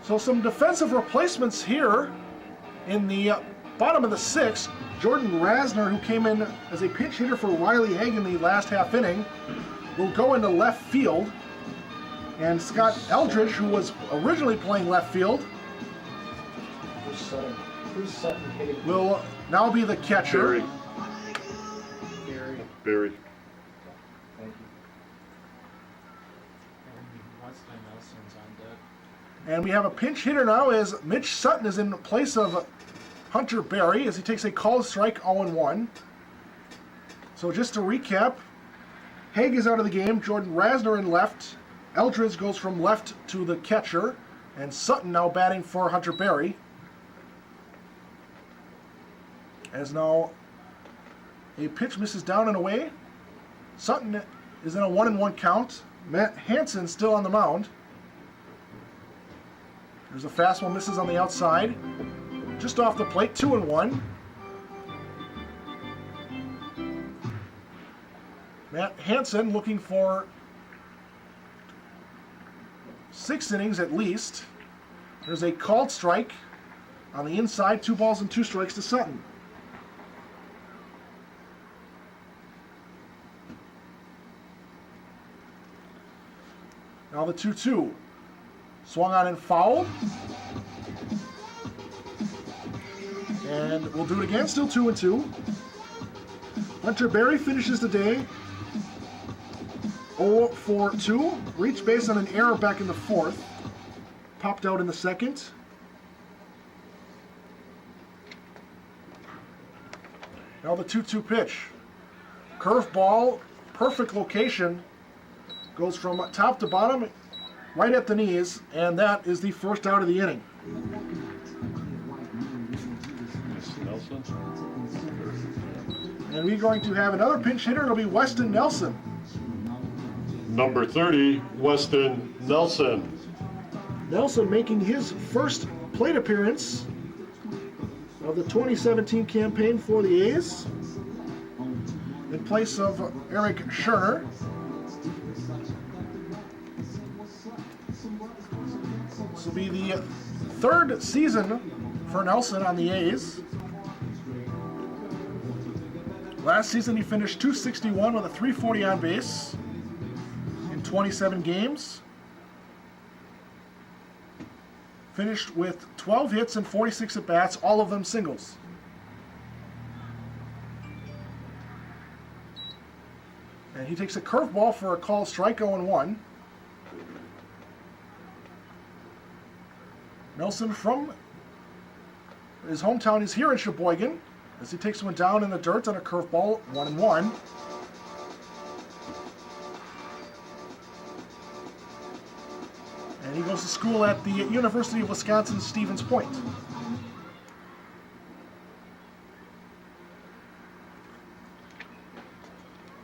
So some defensive replacements here in the bottom of the 6th. Jordan Rasner, who came in as a pinch hitter for Riley Haig in the last half inning, will go into left field. And Scott Eldridge, who was originally playing left field, Who's Sutton hitting? will now be the catcher. Barry. Thank you. And we have a pinch hitter now as Mitch Sutton is in place of Hunter Berry as he takes a called strike 0-1. So just to recap, Haig is out of the game, Jordan Rasner in left, Eldridge goes from left to the catcher, and Sutton now batting for Hunter Berry. As now a pitch misses down and away. Sutton is in a 1-1 count. Matt Hansen still on the mound. There's a fastball misses on the outside. Just off the plate, 2-1. Matt Hansen looking for 6 innings at least. There's a called strike on the inside, 2 balls and 2 strikes to Sutton. Now the 2-2. Swung on and fouled. And we'll do it again, still 2-2. Hunter Berry finishes the day 0 for 2. Reached base on an error back in the 4th. Popped out in the 2nd. Now the 2-2 pitch. Curveball, perfect location. Goes from top to bottom, right at the knees, and that is the first out of the inning. Nelson. And we're going to have another pinch hitter. It'll be Weston Nelson. Number 30, Weston Nelson. Nelson making his first plate appearance of the 2017 campaign for the A's in place of Eric Scherner. This will be the third season for Nelson on the A's. Last season he finished .261 with a .340 on base in 27 games. Finished with 12 hits and 46 at-bats, all of them singles. And he takes a curveball for a called strike, 0-1. Nelson from his hometown is here in Sheboygan as he takes one down in the dirt on a curveball, 1-1. And he goes to school at the University of Wisconsin Stevens Point.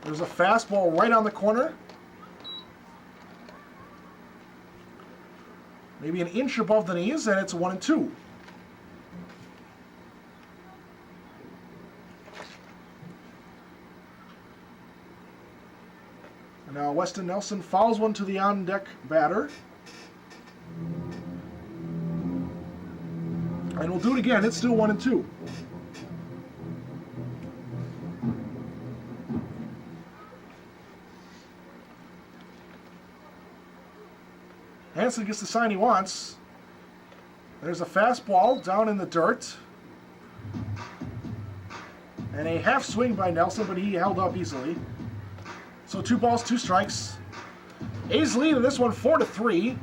There's a fastball right on the corner. Maybe an inch above the knees, and it's 1-2. And now Weston Nelson fouls one to the on-deck batter. And we'll do it again. It's still 1-2. Hansen gets the sign he wants. There's a fastball down in the dirt. And a half swing by Nelson, but he held up easily. So 2 balls, 2 strikes. A's lead in this one 4-3.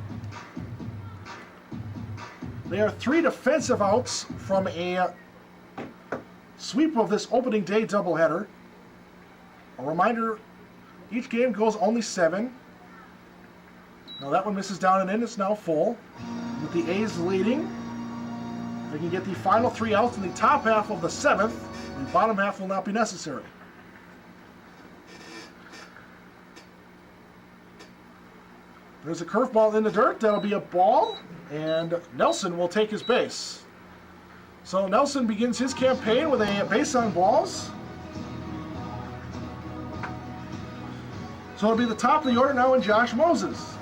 They are 3 defensive outs from a sweep of this opening day doubleheader. A reminder, each game goes only 7. Now that one misses down and in, it's now full. With the A's leading, they can get the final 3 outs in the top half of the 7th. The bottom half will not be necessary. There's a curveball in the dirt. That'll be a ball, and Nelson will take his base. So Nelson begins his campaign with a base on balls. So it'll be the top of the order now in Josh Moses.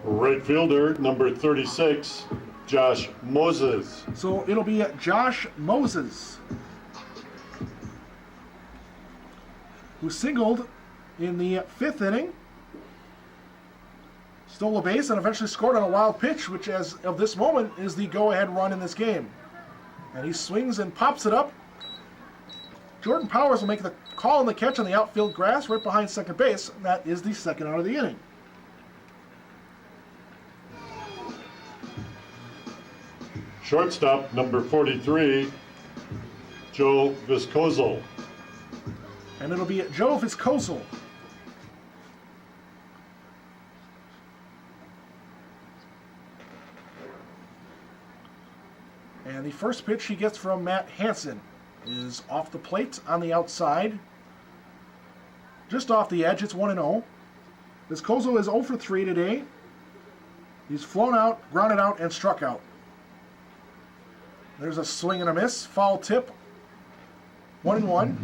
Right fielder, number 36, Josh Moses. So it'll be Josh Moses, who singled in the 5th inning, stole a base, and eventually scored on a wild pitch, which as of this moment is the go-ahead run in this game. And he swings and pops it up. Jordan Powers will make the call on the catch on the outfield grass right behind second base, and that is the second out of the inning. Shortstop, number 43, Joe Viscoso. And it'll be Joe Viscoso. And the first pitch he gets from Matt Hansen is off the plate on the outside. Just off the edge, it's 1-0. Viscoso is 0 for 3 today. He's flown out, grounded out, and struck out. There's a swing and a miss. Foul tip. 1-1.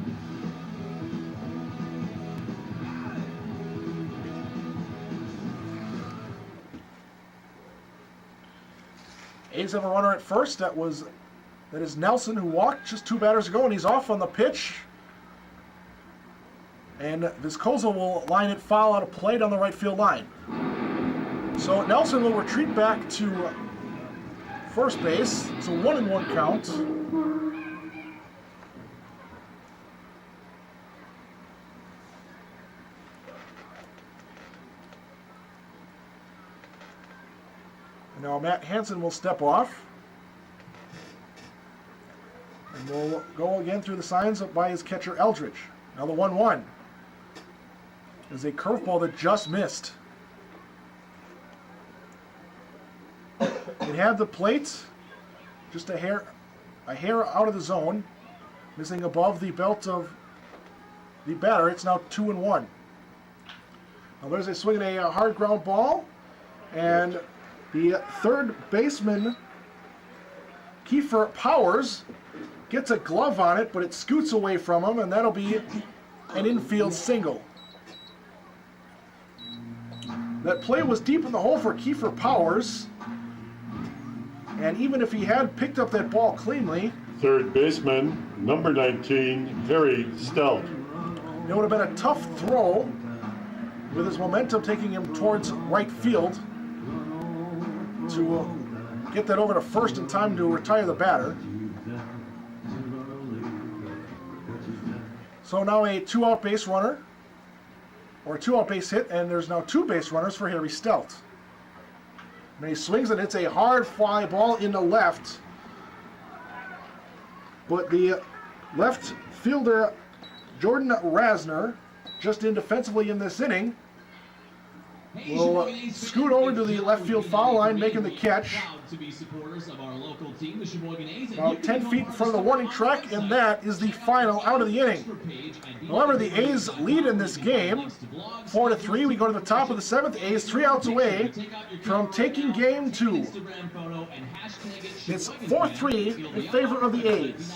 A's have a runner at first. That is Nelson, who walked just 2 batters ago, and he's off on the pitch. And Viscoso will line it foul out of play down the right field line. So Nelson will retreat back to first base. It's a 1-1 count. Now Matt Hansen will step off. And we'll go again through the signs by his catcher Eldridge. Now the 1-1 is a curveball that just missed. It had the plate just a hair out of the zone, missing above the belt of the batter. It's now 2-1. Now there's a swing and a hard ground ball, and the third baseman, Kiefer Powers, gets a glove on it, but it scoots away from him, and that'll be an infield single. That play was deep in the hole for Kiefer Powers, and even if he had picked up that ball cleanly, Third baseman, number 19, Harry Stout. it would have been a tough throw with his momentum taking him towards right field to get that over to first in time to retire the batter. So now a 2-out base runner, or a 2-out base hit, and there's now 2 base runners for Harry Stout. And he swings and hits a hard fly ball in the left, but the left fielder, Jordan Rasner, just in defensively in this inning, will scoot over to the left field foul line, making the catch. About 10 feet in front of the warning track, and that is the final out of the inning. However, the A's lead in this game, 4-3. We go to the top of the 7th. A's 3 outs away from taking game 2. It's 4-3 in favor of the A's.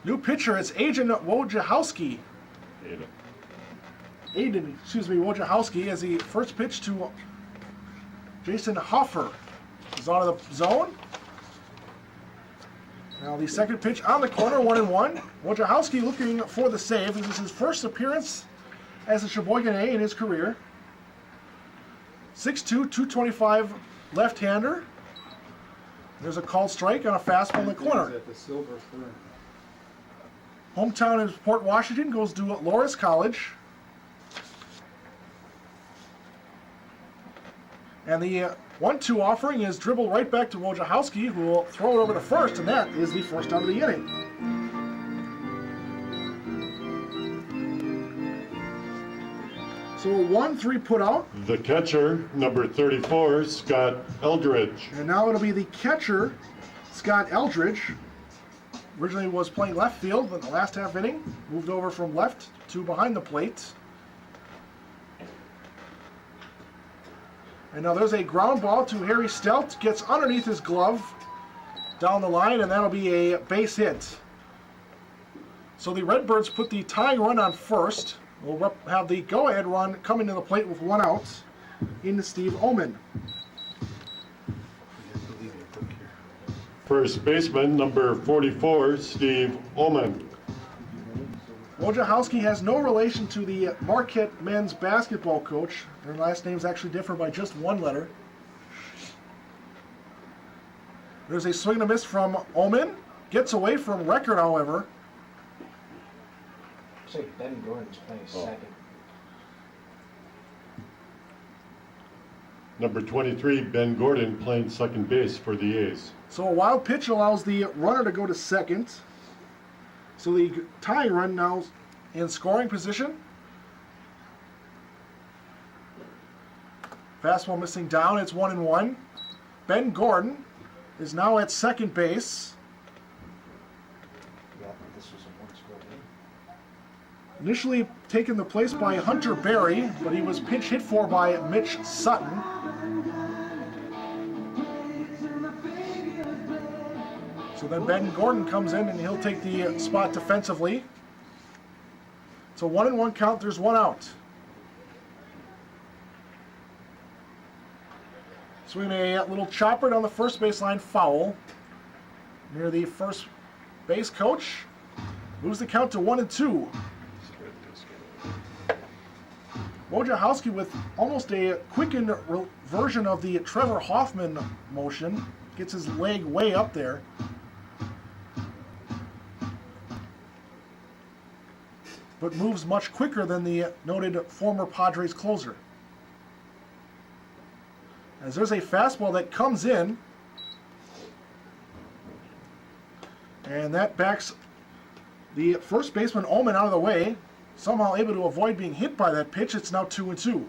New pitcher, it's Aiden Wojciechowski. Wojciechowski, as the first pitch to Jason Hoffer is out of the zone. Now the second pitch on the corner, 1-1. Wojciechowski looking for the save. This is his first appearance as a Sheboygan A in his career. 6'2", 225 left-hander. There's a called strike on a fastball in the corner. Hometown in Port Washington, goes to Loras College. And the 1-2 offering is dribbled right back to Wojciechowski, who will throw it over to first, and that is the first out of the inning. So a 1-3 put out. The catcher, number 34, Scott Eldridge. And now it'll be the catcher, Scott Eldridge. Originally was playing left field, but in the last half inning, moved over from left to behind the plate. And now there's a ground ball to Harry Stout, gets underneath his glove down the line, and that'll be a base hit. So the Redbirds put the tying run on first. We'll have the go-ahead run coming to the plate with 1 out into Steve Oman. First baseman, number 44, Steve Oman. Wojciechowski has no relation to the Marquette men's basketball coach. Their last names actually differ by just 1 letter. There's a swing and a miss from Oman. Gets away from Record, however. Looks like Ben Gordon's playing second. Number 23, Ben Gordon, playing second base for the A's. So a wild pitch allows the runner to go to second. So the tying run now in scoring position. Fastball missing down, it's 1-1. Ben Gordon is now at second base. Yeah, this was a one-score game. Initially taken the place by Hunter Berry, but he was pinch hit for by Mitch Sutton. So then Ben Gordon comes in and he'll take the spot defensively. It's a 1-1 count, there's one out. Swinging a little chopper down the first baseline, foul. Near the first base coach. Moves the count to 1-2. Wojciechowski with almost a quickened version of the Trevor Hoffman motion. Gets his leg way up there. But moves much quicker than the noted former Padres closer. As there's a fastball that comes in, and that backs the first baseman Omen out of the way, somehow able to avoid being hit by that pitch. It's now 2-2.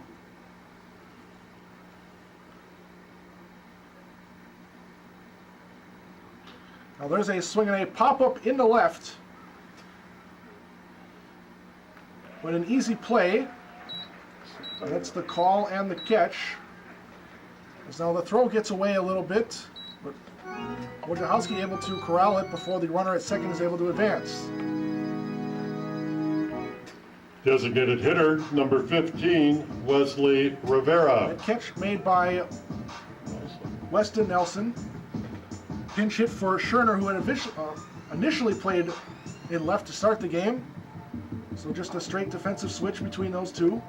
Now there's a swing and a pop-up into left. But an easy play. That's the call and the catch. As now the throw gets away a little bit, but Wojciechowski able to corral it before the runner at second is able to advance. Designated hitter, number 15, Wesley Rivera. A catch made by Weston Nelson. Pinch hit for Scherner, who had initially played in left to start the game. So just a straight defensive switch between those two.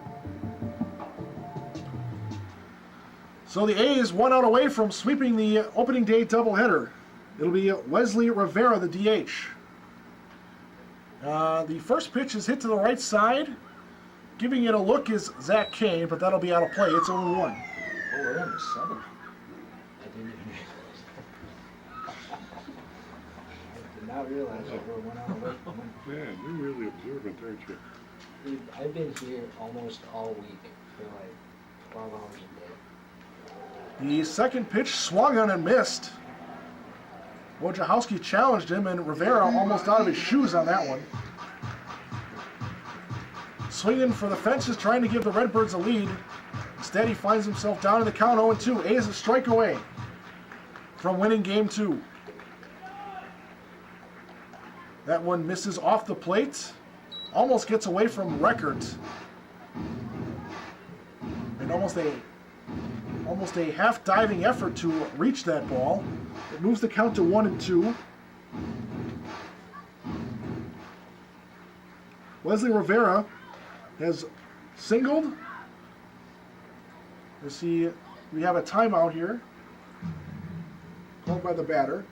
So the A's 1 out away from sweeping the opening day doubleheader. It'll be Wesley Rivera, the DH. The first pitch is hit to the right side. Giving it a look is Zach Kane, but that'll be out of play. It's 0-1. Oh, we're on the seventh. I didn't even I did not realize that we're 1 out away from him. Man, you're really observant, aren't you? Dude, I've been here almost all week for like 12 hours a day. The second pitch swung on and missed. Wojciechowski challenged him, and Rivera almost out of his shoes on that one. Swinging for the fences, trying to give the Redbirds a lead. Instead, he finds himself down in the count 0-2. A's a strike away from winning game 2. That one misses off the plate. Almost gets away from Record. And almost a half-diving effort to reach that ball. It moves the count to 1-2. Wesley Rivera has singled. Let's see, we have a timeout here called by the batter.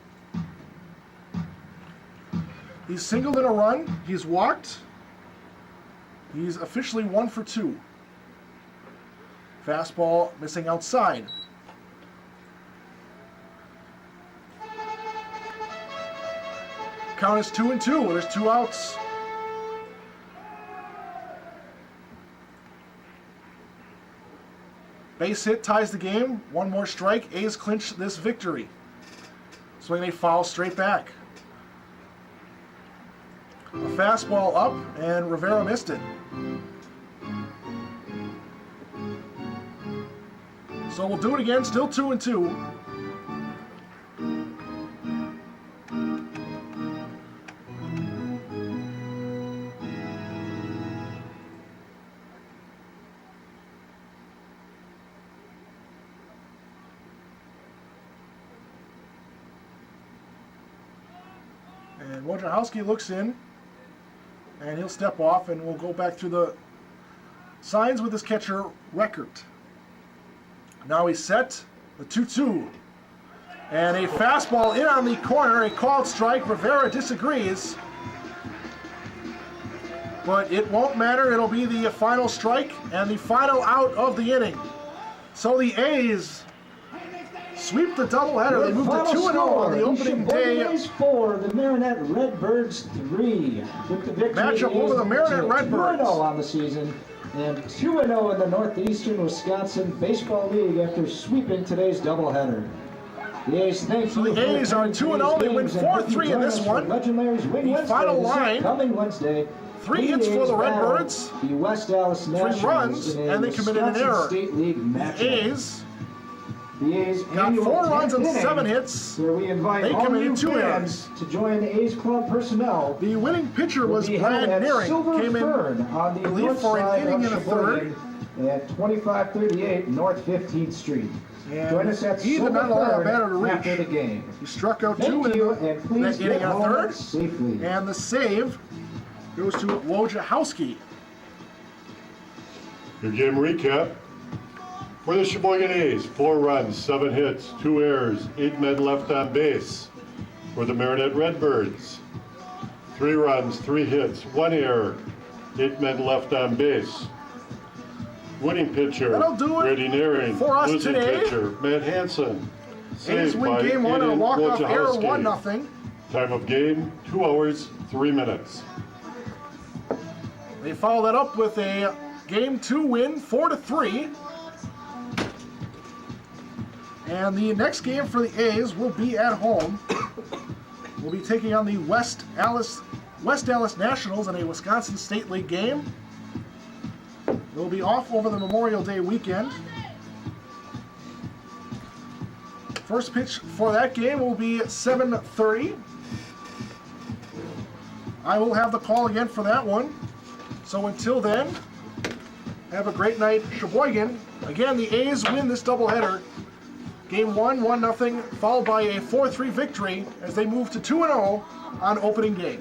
He's singled in a run. He's walked. He's officially 1 for 2. Fastball missing outside. Count is 2-2. There's 2 outs. Base hit ties the game. 1 more strike. A's clinch this victory. Swing a foul straight back. A fastball up, and Rivera missed it. So we'll do it again, still 2-2. And Wojciechowski looks in, and he'll step off, and we'll go back through the signs with his catcher, Record. Now he's set, the 2-2. And a fastball in on the corner, a called strike. Rivera disagrees. but it won't matter. It'll be the final strike and the final out of the inning. So the A's sweep the doubleheader. They move to 2-0 on the opening day. A's 4, the Marinette Redbirds 3. With the victory, Matchup over the Marinette Redbirds. 2-0 on the season and 2-0 in the Northeastern Wisconsin Baseball League after sweeping today's doubleheader. The A's thank you. The A's are 2-0. They win 4-3 in this one. Legendary's Wing The final line. Coming Wednesday. 3 hits for the Redbirds, The West Dallas 3 Nationals runs, in a and they committed an Wisconsin error. State League The matchup. A's got annual 4 runs and 10th inning, 7 hits. where we invite They all committed new 2 fans to join A's club personnel. The winning pitcher will was be held Brad at Nearing. Silver Came in, Fern on the I believe, north for an side inning of and a third. Sheboygan at 2538 North 15th Street. And Join us at he did Silver not allow a Fern batter to reach. after the game. He struck out 2 Thank in you, and please that inning get and a home third. safely. And the save goes to Wojciechowski. Your game recap. For the Sheboygan A's, 4 runs, 7 hits, 2 errors, 8 men left on base. For the Marinette Redbirds, 3 runs, 3 hits, 1 error, 8 men left on base. Winning pitcher, That'll do it Brady Nearing. for us Losing today. pitcher, Matt Hansen. A's Saved win by game 1 on a Aiden walk-off error, Wojciechowski. 1-0. Time of game, 2 hours, 3 minutes. They follow that up with a game 2 win, 4-3. And the next game for the A's will be at home. We'll be taking on the West Dallas Nationals in a Wisconsin State League game. They'll be off over the Memorial Day weekend. First pitch for that game will be 7:30. I will have the call again for that one. So until then, have a great night, Sheboygan. Again, the A's win this doubleheader. Game 1, 1-0, followed by a 4-3 victory as they move to 2-0 on opening day.